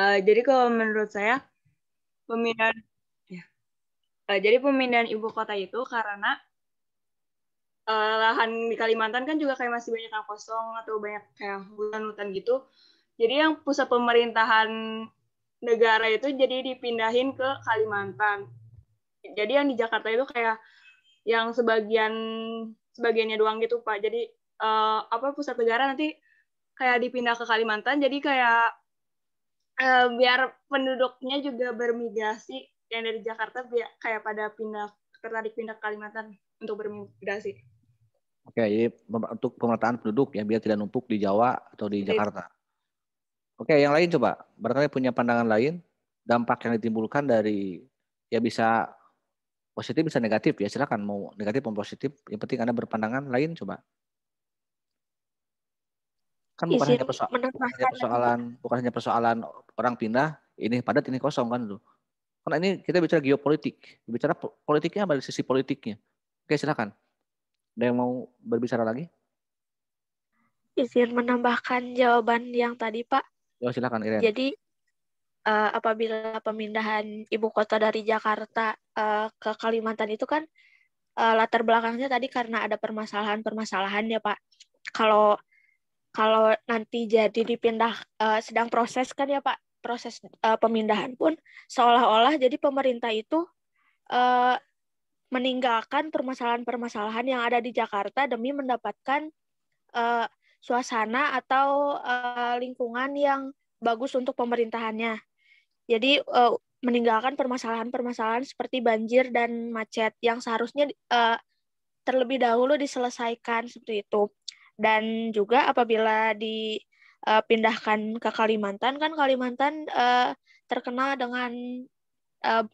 Jadi kalau menurut saya pemindahan ibu kota itu karena lahan di Kalimantan kan juga kayak masih banyak yang kosong atau banyak kayak hutan-hutan gitu. Jadi yang pusat pemerintahan negara itu jadi dipindahin ke Kalimantan. Jadi yang di Jakarta itu kayak yang sebagiannya doang gitu, Pak. Jadi pusat negara nanti kayak dipindah ke Kalimantan. Jadi kayak biar penduduknya juga bermigrasi yang dari Jakarta biar kayak pada tertarik pindah ke Kalimantan untuk bermigrasi. Oke, jadi untuk pemerataan penduduk ya biar tidak numpuk di Jawa atau di Jakarta. Oke, yang lain coba. Barangkali punya pandangan lain, dampak yang ditimbulkan dari ya bisa positif bisa negatif ya. Silakan mau negatif mau positif. Yang penting Anda berpandangan lain coba. Kan bukan hanya persoalan orang pindah, ini padat, ini kosong kan tuh. Karena ini kita bicara geopolitik, bicara politiknya dari sisi politiknya. Oke, silakan. Ada yang mau berbicara lagi? Izin menambahkan jawaban yang tadi, Pak. Ya, silakan, Iren. Jadi apabila pemindahan ibu kota dari Jakarta ke Kalimantan itu kan latar belakangnya tadi karena ada permasalahan ya, Pak. Kalau nanti jadi dipindah sedang proses kan ya Pak, proses pemindahan pun seolah-olah jadi pemerintah itu meninggalkan permasalahan-permasalahan yang ada di Jakarta demi mendapatkan suasana atau lingkungan yang bagus untuk pemerintahannya. Jadi meninggalkan permasalahan-permasalahan seperti banjir dan macet yang seharusnya terlebih dahulu diselesaikan seperti itu. Dan juga apabila dipindahkan ke Kalimantan, kan Kalimantan terkenal dengan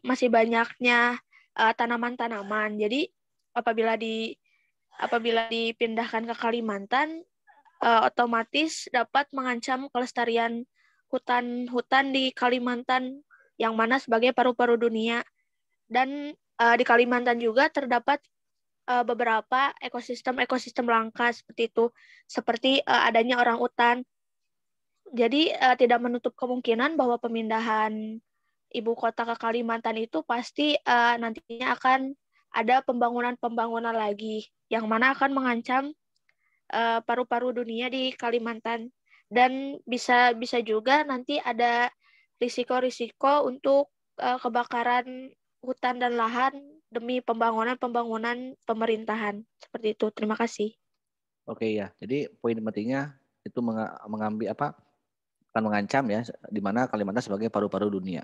masih banyaknya tanaman-tanaman. Jadi apabila dipindahkan ke Kalimantan, otomatis dapat mengancam kelestarian hutan-hutan di Kalimantan yang mana sebagai paru-paru dunia. Dan di Kalimantan juga terdapat beberapa ekosistem langka seperti itu, seperti adanya orangutan. Jadi tidak menutup kemungkinan bahwa pemindahan ibu kota ke Kalimantan itu pasti nantinya akan ada pembangunan lagi yang mana akan mengancam paru-paru dunia di Kalimantan, dan bisa juga nanti ada risiko-risiko untuk kebakaran hutan dan lahan demi pembangunan pemerintahan. Seperti itu. Terima kasih. Oke ya. Jadi poin pentingnya itu mengambil akan mengancam ya di mana Kalimantan sebagai paru-paru dunia.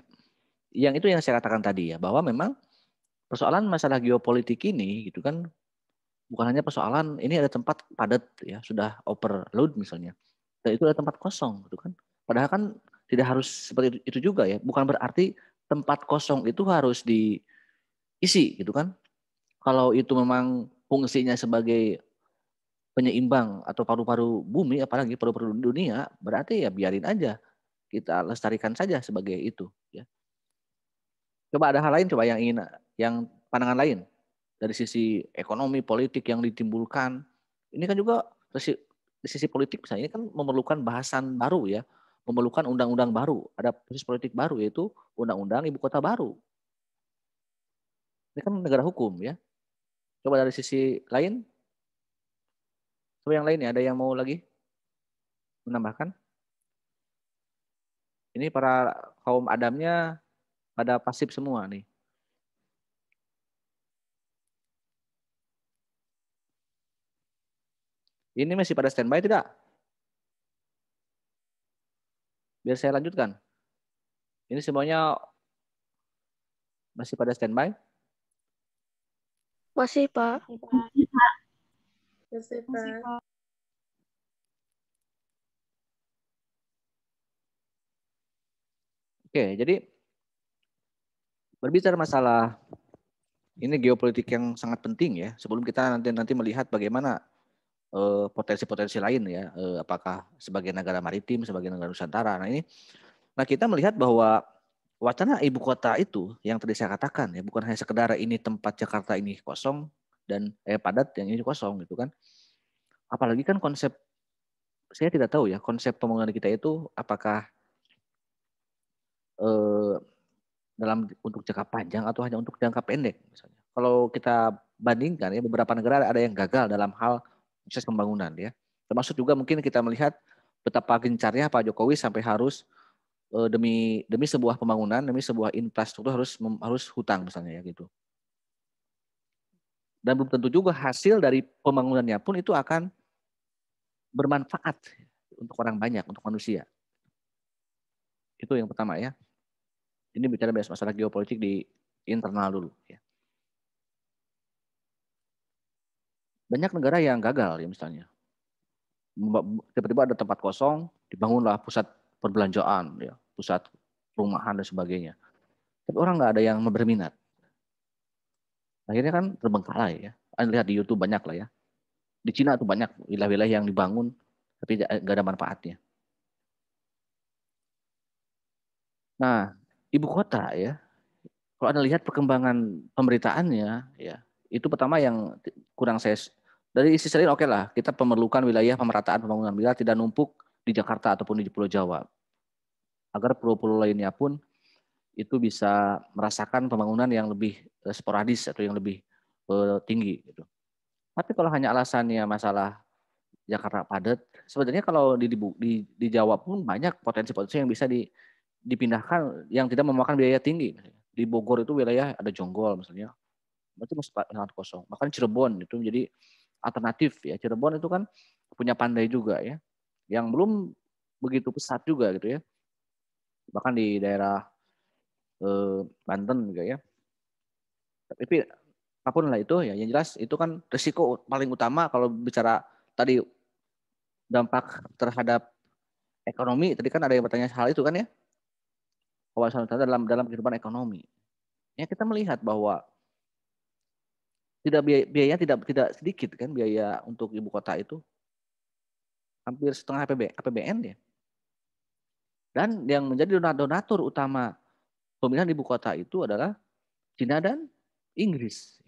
Yang itu yang saya katakan tadi ya, bahwa memang persoalan masalah geopolitik ini gitu kan bukan hanya persoalan ini ada tempat padat ya, sudah overload misalnya. Dan itu ada tempat kosong gitu kan. Padahal kan tidak harus seperti itu juga ya. Bukan berarti tempat kosong itu harus diisi gitu kan. Kalau itu memang fungsinya sebagai penyeimbang atau paru-paru bumi, apalagi paru-paru dunia, berarti ya biarin aja. Kita lestarikan saja sebagai itu ya. Coba ada hal lain coba yang pandangan lain dari sisi ekonomi politik yang ditimbulkan. Ini kan juga dari sisi politik misalnya ini kan memerlukan bahasan baru ya. memerlukan undang-undang baru, ada proses politik baru yaitu undang-undang ibu kota baru. Ini kan negara hukum ya. Coba dari sisi lain, coba yang lain ya, ada yang mau lagi menambahkan? Ini para kaum Adamnya pada pasif semua nih. Ini masih pada standby tidak? Biar saya lanjutkan. Ini semuanya masih pada standby? Masih, Pak. Masih, Pak. Oke, jadi berbicara masalah ini geopolitik yang sangat penting ya. Sebelum kita nanti melihat bagaimana potensi-potensi lain ya, apakah sebagai negara maritim, sebagai negara Nusantara. Nah kita melihat bahwa wacana ibu kota itu yang tadi saya katakan ya, bukan hanya sekedar ini tempat Jakarta ini kosong dan padat, yang ini kosong gitu kan. Apalagi kan konsep, saya tidak tahu ya konsep pembangunan kita itu apakah dalam untuk jangka panjang atau hanya untuk jangka pendek misalnya. Kalau kita bandingkan ya, beberapa negara ada yang gagal dalam hal proses pembangunan ya. Termasuk juga mungkin kita melihat betapa gencarnya Pak Jokowi sampai harus demi sebuah pembangunan, demi sebuah infrastruktur harus hutang misalnya ya gitu. Dan belum tentu juga hasil dari pembangunannya pun itu akan bermanfaat untuk orang banyak, untuk manusia. Itu yang pertama ya. Ini bicara masalah geopolitik di internal dulu ya. Banyak negara yang gagal ya misalnya. Tiba-tiba ada tempat kosong, dibangunlah pusat perbelanjaan ya, pusat perumahan dan sebagainya. Tapi orang nggak ada yang berminat. Akhirnya kan terbengkalai ya. Anda lihat di YouTube banyak lah ya. Di Cina tuh banyak wilayah-wilayah yang dibangun tapi nggak ada manfaatnya. Nah, ibu kota ya. Kalau Anda lihat perkembangan pemberitaannya ya, itu pertama yang kurang saya dari sisi lain oke lah, kita memerlukan wilayah pemerataan pembangunan bila tidak numpuk di Jakarta ataupun di Pulau Jawa. Agar pulau-pulau lainnya pun itu bisa merasakan pembangunan yang lebih sporadis atau yang lebih tinggi gitu. Tapi kalau hanya alasannya masalah Jakarta padat, sebenarnya kalau di Jawa pun banyak potensi-potensi yang bisa dipindahkan yang tidak memakan biaya tinggi. Di Bogor itu wilayah ada Jonggol misalnya, itu masih sangat kosong. Bahkan Cirebon itu menjadi alternatif ya. Cirebon itu kan punya pandai juga ya, yang belum begitu pesat juga gitu ya. Bahkan di daerah Banten juga ya. Tapi apapun lah itu ya, yang jelas itu kan risiko paling utama kalau bicara tadi dampak terhadap ekonomi. Tadi kan ada yang bertanya hal itu kan ya, wawasan dalam kehidupan ekonomi. Ya kita melihat bahwa biayanya tidak sedikit kan, biaya untuk ibu kota itu hampir setengah APBN ya. Dan yang menjadi donatur utama pemindahan ibu kota itu adalah Cina dan Inggris.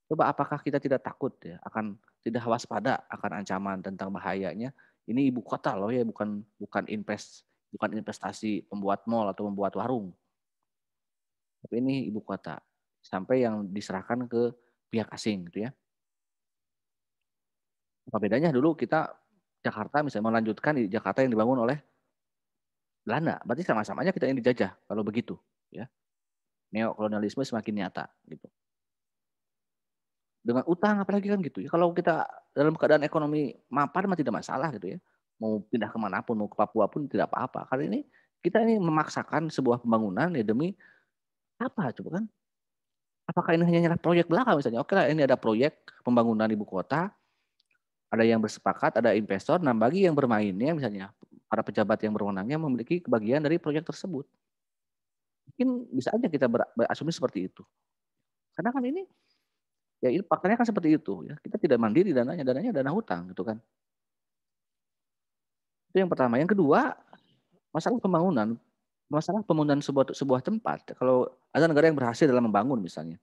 Coba apakah kita tidak takut ya, akan tidak waspada akan ancaman tentang bahayanya? Ini ibu kota loh ya, bukan investasi pembuat mall atau membuat warung. Tapi ini ibu kota sampai yang diserahkan ke pihak asing gitu ya. Apa bedanya dulu kita Jakarta misalnya melanjutkan di Jakarta yang dibangun oleh Belanda, berarti sama-samanya kita yang dijajah kalau begitu ya. Neokolonialisme semakin nyata gitu. Dengan utang apalagi kan gitu ya. Kalau kita dalam keadaan ekonomi mapan mah tidak masalah gitu ya. Mau pindah kemanapun, mau ke Papua pun tidak apa-apa. Kali ini kita ini memaksakan sebuah pembangunan ya demi apa coba kan? Apakah ini hanya proyek belaka misalnya? Oke lah, ini ada proyek pembangunan ibu kota, ada yang bersepakat, ada investor. Nah bagi yang bermainnya misalnya para pejabat yang berwenangnya memiliki kebagian dari proyek tersebut. Mungkin bisa aja kita berasumsi seperti itu. Karena kan ini ya ini faktanya kan seperti itu ya. Kita tidak mandiri dananya dana hutang gitu kan. Itu yang pertama. Yang kedua, masalah pembangunan sebuah tempat. Kalau ada negara yang berhasil dalam membangun misalnya,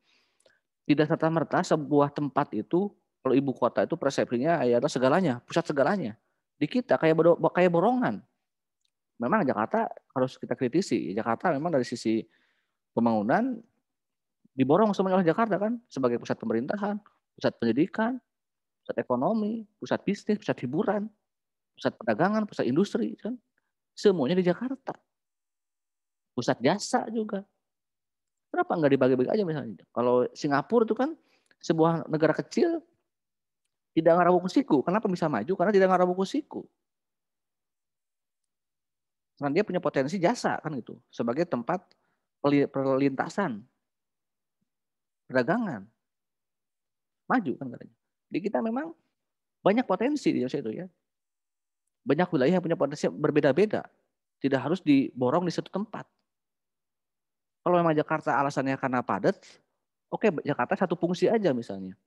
tidak serta-merta sebuah tempat itu, kalau ibu kota itu persepsinya adalah segalanya, pusat segalanya. Di kita kayak borongan. Memang Jakarta harus kita kritisi. Jakarta memang dari sisi pembangunan diborong semuanya oleh Jakarta kan, sebagai pusat pemerintahan, pusat pendidikan, pusat ekonomi, pusat bisnis, pusat hiburan, pusat perdagangan, pusat industri kan. Semuanya di Jakarta. Pusat jasa juga. Kenapa nggak dibagi-bagi aja misalnya? Kalau Singapura itu kan sebuah negara kecil tidak ngarabuku siku. Kenapa bisa maju? Karena tidak ngarabuku siku. Karena dia punya potensi jasa kan gitu, sebagai tempat perlintasan, perdagangan, maju kan katanya. Di kita memang banyak potensi di Indonesia itu ya. Banyak wilayah yang punya potensi berbeda-beda, tidak harus diborong di satu tempat. Kalau memang Jakarta alasannya karena padat, oke Jakarta satu fungsi aja misalnya.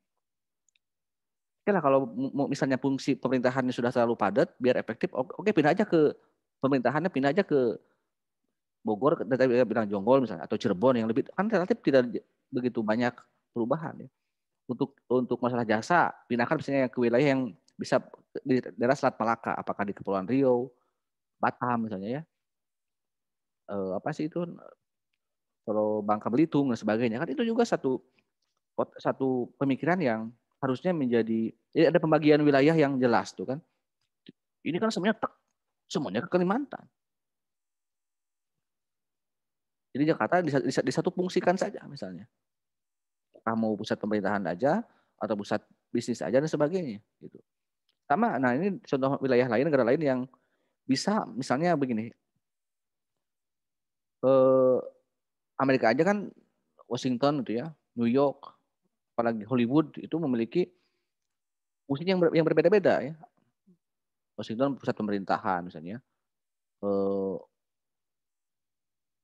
Oke lah kalau misalnya fungsi pemerintahannya sudah terlalu padat, biar efektif, oke pindah aja ke pemerintahannya, pindah aja ke Bogor, bilang Jonggol misalnya, atau Cirebon yang lebih kan relatif tidak begitu banyak perubahan ya. Untuk masalah jasa, pindahkan misalnya ke wilayah yang bisa di daerah Selat Malaka, apakah di Kepulauan Riau, Batam misalnya ya, apa sih itu, kalau Bangka Belitung dan sebagainya kan itu juga satu pemikiran yang harusnya menjadi, jadi ada pembagian wilayah yang jelas tuh kan. Ini kan semuanya ke Kalimantan. Jadi Jakarta disatu fungsikan saja misalnya. Mau pusat pemerintahan aja atau pusat bisnis aja dan sebagainya gitu. Sama, nah ini contoh wilayah lain, negara lain yang bisa misalnya begini. Amerika aja kan, Washington gitu ya, New York, apalagi Hollywood itu memiliki fungsi yang berbeda-beda ya. Washington pusat pemerintahan misalnya.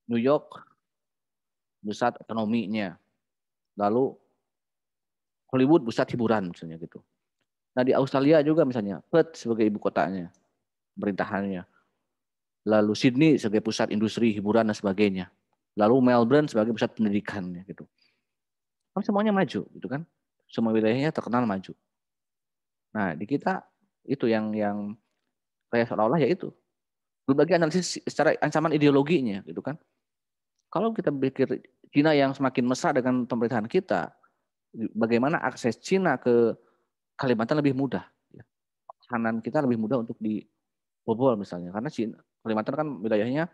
New York pusat ekonominya. Lalu Hollywood pusat hiburan misalnya gitu. Nah di Australia juga misalnya Perth sebagai ibu kotanya, pemerintahannya. Lalu Sydney sebagai pusat industri hiburan dan sebagainya. Lalu Melbourne sebagai pusat pendidikannya gitu. Kan semuanya maju gitu kan. Semua wilayahnya terkenal maju. Nah di kita itu yang kayak seolah-olah ya itu. Belum lagi analisis secara ancaman ideologinya gitu kan. Kalau kita pikir Cina yang semakin mesra dengan pemerintahan kita, bagaimana akses Cina ke Kalimantan lebih mudah. Kanan kita lebih mudah untuk dibobol misalnya. Karena Kalimantan kan wilayahnya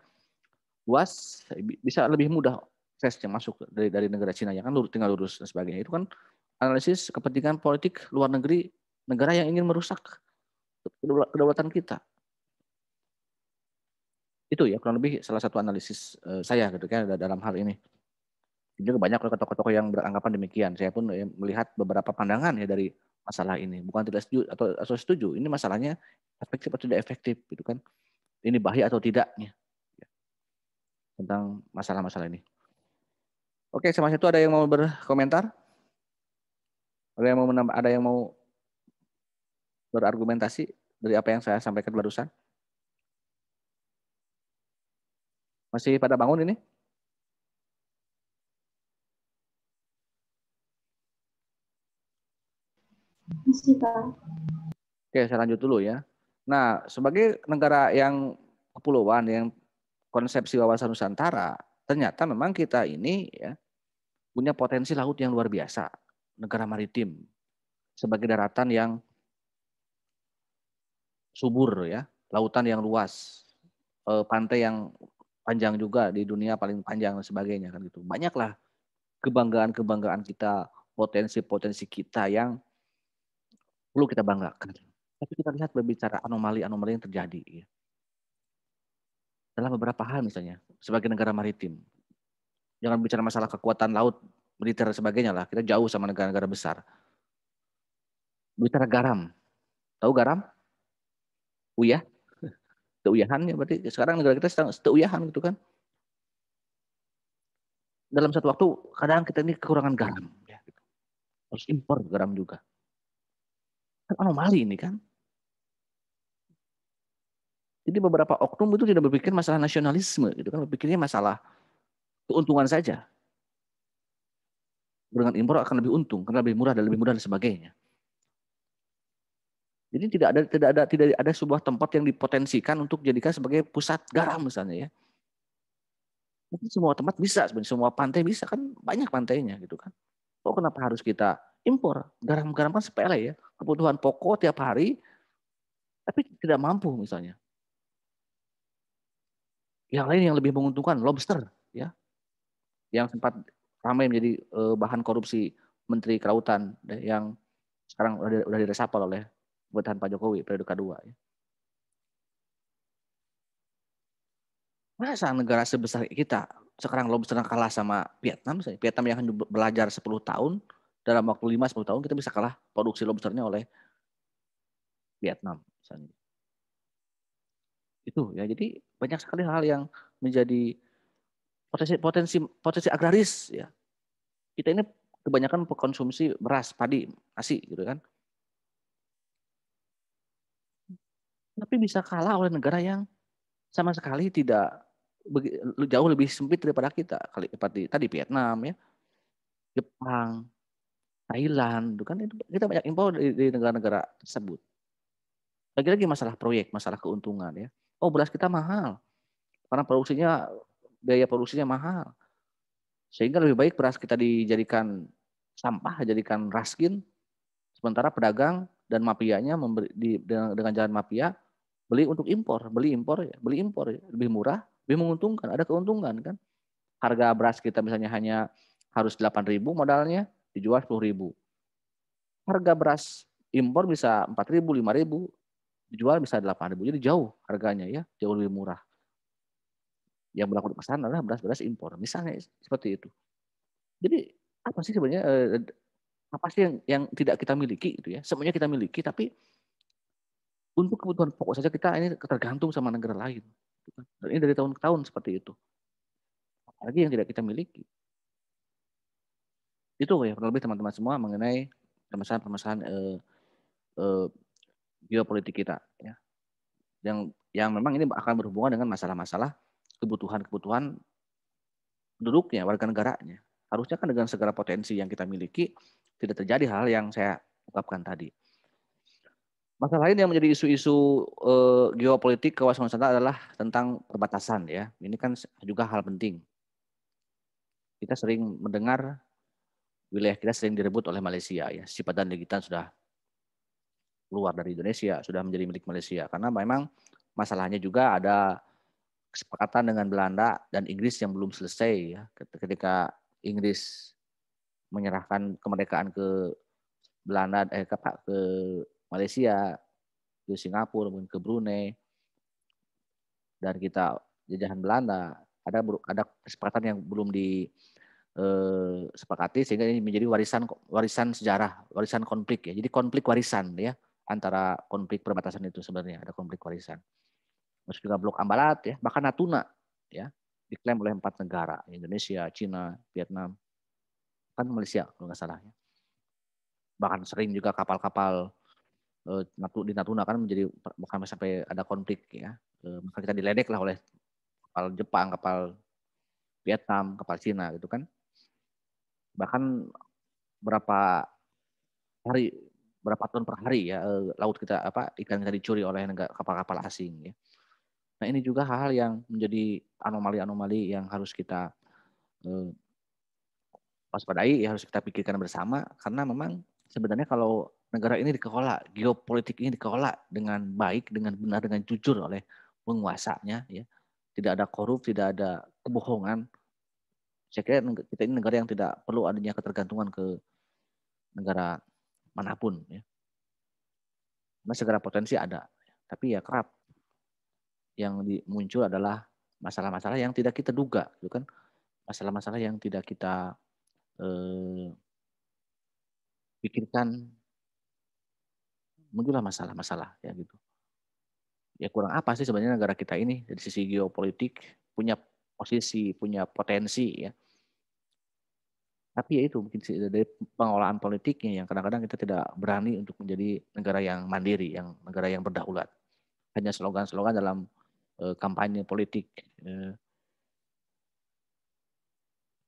luas, bisa lebih mudah aksesnya masuk dari negara Cina. Ya kan tinggal lurus dan sebagainya. Itu kan analisis kepentingan politik luar negeri, negara yang ingin merusak kedaulatan kita. Itu ya kurang lebih salah satu analisis saya gitu kan dalam hal ini. Juga banyak tokoh-tokoh yang beranggapan demikian. Saya pun melihat beberapa pandangan ya dari masalah ini. Bukan tidak setuju atau setuju. Ini masalahnya efektif atau tidak efektif gitu kan. Ini bahaya atau tidaknya tentang masalah-masalah ini. Oke, sama itu ada yang mau berkomentar? Ada yang mau berargumentasi dari apa yang saya sampaikan barusan? Masih pada bangun ini? Masih, Pak. Oke, saya lanjut dulu ya. Nah, sebagai negara yang kepulauan, yang konsepsi wawasan Nusantara, ternyata memang kita ini ya punya potensi laut yang luar biasa. Negara maritim, sebagai daratan yang subur ya, lautan yang luas, pantai yang panjang juga di dunia paling panjang dan sebagainya kan gitu. Banyaklah kebanggaan kita, potensi-potensi kita yang perlu kita banggakan. Tapi kita lihat berbicara anomali-anomali yang terjadi ya. Dalam beberapa hal misalnya, sebagai negara maritim. Jangan bicara masalah kekuatan laut, militer dan sebagainya lah. Kita jauh sama negara-negara besar. Bicara garam. Tahu garam? Uyah? Keuyahannya berarti sekarang negara kita sedang keuyahan gitu kan. Dalam satu waktu kadang kita ini kekurangan garam. Ya, gitu. Harus impor garam juga. Kan anomali ini kan. Jadi beberapa oknum itu tidak berpikir masalah nasionalisme, gitu kan, berpikirnya masalah keuntungan saja. Dengan impor akan lebih untung, karena lebih murah dan sebagainya. Jadi tidak ada sebuah tempat yang dipotensikan untuk dijadikan sebagai pusat garam misalnya ya. Mungkin semua tempat bisa sebenarnya, semua pantai bisa kan, banyak pantainya gitu kan. Kok kenapa harus kita impor? Garam-garam kan sepele ya, kebutuhan pokok tiap hari, tapi tidak mampu misalnya. Yang lain yang lebih menguntungkan, lobster ya, yang sempat ramai menjadi bahan korupsi Menteri Kelautan yang sekarang udah diresapel oleh pemerintahan Pak Jokowi periode kedua. Ya. Masa negara sebesar kita sekarang lobster kalah sama Vietnam misalnya. Vietnam yang belajar 10 tahun, dalam waktu 5-10 tahun kita bisa kalah produksi lobsternya oleh Vietnam misalnya. Itu ya, jadi banyak sekali hal yang menjadi potensi agraris ya. Kita ini kebanyakan konsumsi beras, padi, nasi gitu kan. Tapi bisa kalah oleh negara yang sama sekali tidak jauh lebih sempit daripada kita. Seperti tadi Vietnam ya, Jepang, Thailand, itu kan kita banyak impor dari negara-negara tersebut. Lagi-lagi masalah proyek, masalah keuntungan ya. Oh, beras kita mahal karena biaya produksinya mahal. Sehingga lebih baik beras kita dijadikan sampah, jadikan raskin, sementara pedagang dan mafianya dengan jalan mafia beli impor ya, lebih murah, lebih menguntungkan, ada keuntungan kan. Harga beras kita misalnya hanya harus 8.000 modalnya, dijual 10.000. Harga beras impor bisa 4.000, 5.000, dijual bisa 8.000. Jadi jauh harganya ya, jauh lebih murah. Yang berlaku di pasaran adalah beras-beras impor, misalnya seperti itu. Jadi apa sih sebenarnya apa sih yang tidak kita miliki itu ya? Semuanya kita miliki, tapi untuk kebutuhan pokok saja kita ini tergantung sama negara lain. Dan ini dari tahun ke tahun seperti itu. Apalagi yang tidak kita miliki. Itu ya kurang lebih teman-teman semua mengenai permasalahan geopolitik kita ya. Yang memang ini akan berhubungan dengan masalah-masalah kebutuhan penduduknya, warga negaranya. Harusnya kan dengan segala potensi yang kita miliki tidak terjadi hal yang saya ungkapkan tadi. Masalah lain yang menjadi isu-isu geopolitik kawasan Nusantara adalah tentang perbatasan ya. Ini kan juga hal penting. Kita sering mendengar wilayah kita sering direbut oleh Malaysia ya. Sifat dan Legitan sudah keluar dari Indonesia, sudah menjadi milik Malaysia. Karena memang masalahnya juga ada kesepakatan dengan Belanda dan Inggris yang belum selesai ya. Ketika Inggris menyerahkan kemerdekaan ke Belanda ke Malaysia, ke Singapura, ke Brunei, dan kita jajahan Belanda, ada kesepakatan yang belum disepakati sehingga ini menjadi warisan sejarah, warisan konflik ya. Jadi konflik warisan ya, antara konflik perbatasan itu sebenarnya ada konflik warisan. Masuk juga Blok Ambalat ya, bahkan Natuna ya, diklaim oleh 4 negara, Indonesia, Cina, Vietnam, kan Malaysia kalau nggak salah ya. Bahkan sering juga kapal-kapal di Natuna kan menjadi bahkan sampai ada konflik ya. Maka kita diledek lah oleh kapal Jepang, kapal Vietnam, kapal Cina gitu kan. Bahkan berapa ton per hari ya laut kita ikan kita dicuri oleh kapal-kapal asing ya. Nah, ini juga hal-hal yang menjadi anomali-anomali yang harus kita waspadai, ya harus kita pikirkan bersama, karena memang sebenarnya kalau negara ini dikelola, geopolitik ini dikelola dengan baik, dengan benar, dengan jujur oleh penguasanya, ya, tidak ada korup, tidak ada kebohongan. Saya kira kita ini negara yang tidak perlu adanya ketergantungan ke negara manapun, ya. Karena segala potensi ada, tapi ya kerap yang muncul adalah masalah-masalah yang tidak kita duga, gitu kan? Masalah-masalah yang tidak kita pikirkan, muncullah masalah-masalah ya gitu. Ya kurang apa sih sebenarnya negara kita ini dari sisi geopolitik, punya posisi, punya potensi ya. Tapi ya itu mungkin dari pengelolaan politiknya yang kadang-kadang kita tidak berani untuk menjadi negara yang mandiri, yang negara yang berdaulat. Hanya slogan-slogan dalam kampanye politik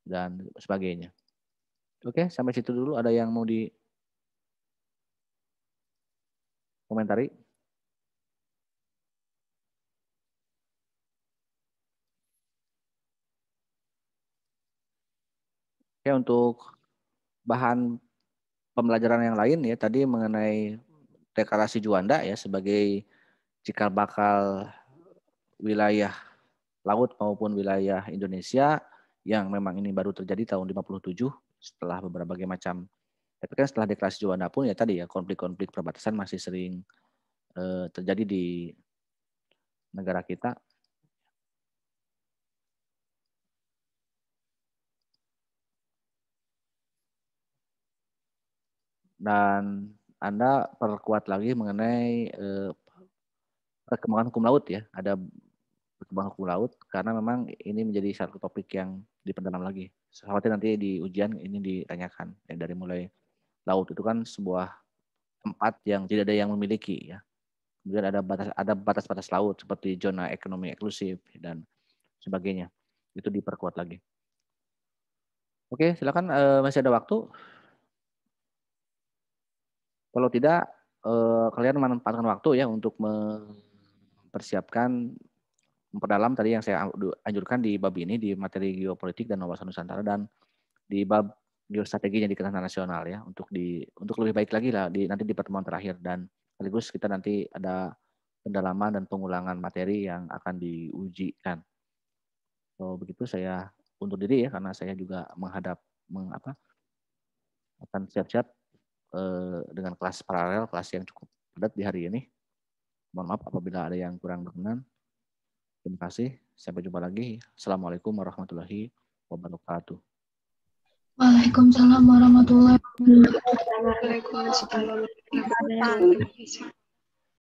dan sebagainya. Oke, sampai situ dulu. Ada yang mau komentari? Oke, untuk bahan pembelajaran yang lain ya tadi mengenai deklarasi Juanda ya sebagai cikal bakal wilayah laut maupun wilayah Indonesia yang memang ini baru terjadi tahun 57 setelah berbagai macam. Tapi kan setelah deklarasi Juanda pun ya tadi ya konflik-konflik perbatasan masih sering terjadi di negara kita. Dan Anda perkuat lagi mengenai perkembangan hukum laut ya. Ada perkembangan hukum laut karena memang ini menjadi satu topik yang diperdalam lagi. Khawatir nanti di ujian ini ditanyakan ya, dari mulai laut itu kan sebuah tempat yang tidak ada yang memiliki ya. Kemudian ada batas-batas laut seperti zona ekonomi eksklusif dan sebagainya. Itu diperkuat lagi. Oke, silakan masih ada waktu. Kalau tidak, kalian memanfaatkan waktu ya untuk mempersiapkan, memperdalam tadi yang saya anjurkan di bab ini, di materi geopolitik dan wawasan Nusantara, dan di bab geostrategi yang di ketahanan nasional ya, untuk lebih baik lagi lah nanti di pertemuan terakhir, dan sekaligus kita nanti ada pendalaman dan pengulangan materi yang akan diujikan. So, begitu saya undur diri ya, karena saya juga akan siap-siap dengan kelas paralel, kelas yang cukup padat di hari ini. Mohon maaf apabila ada yang kurang berkenan. Terima kasih. Sampai jumpa lagi. Assalamualaikum warahmatullahi wabarakatuh. Waalaikumsalam warahmatullahi wabarakatuh. Waalaikumsalam warahmatullahi wabarakatuh.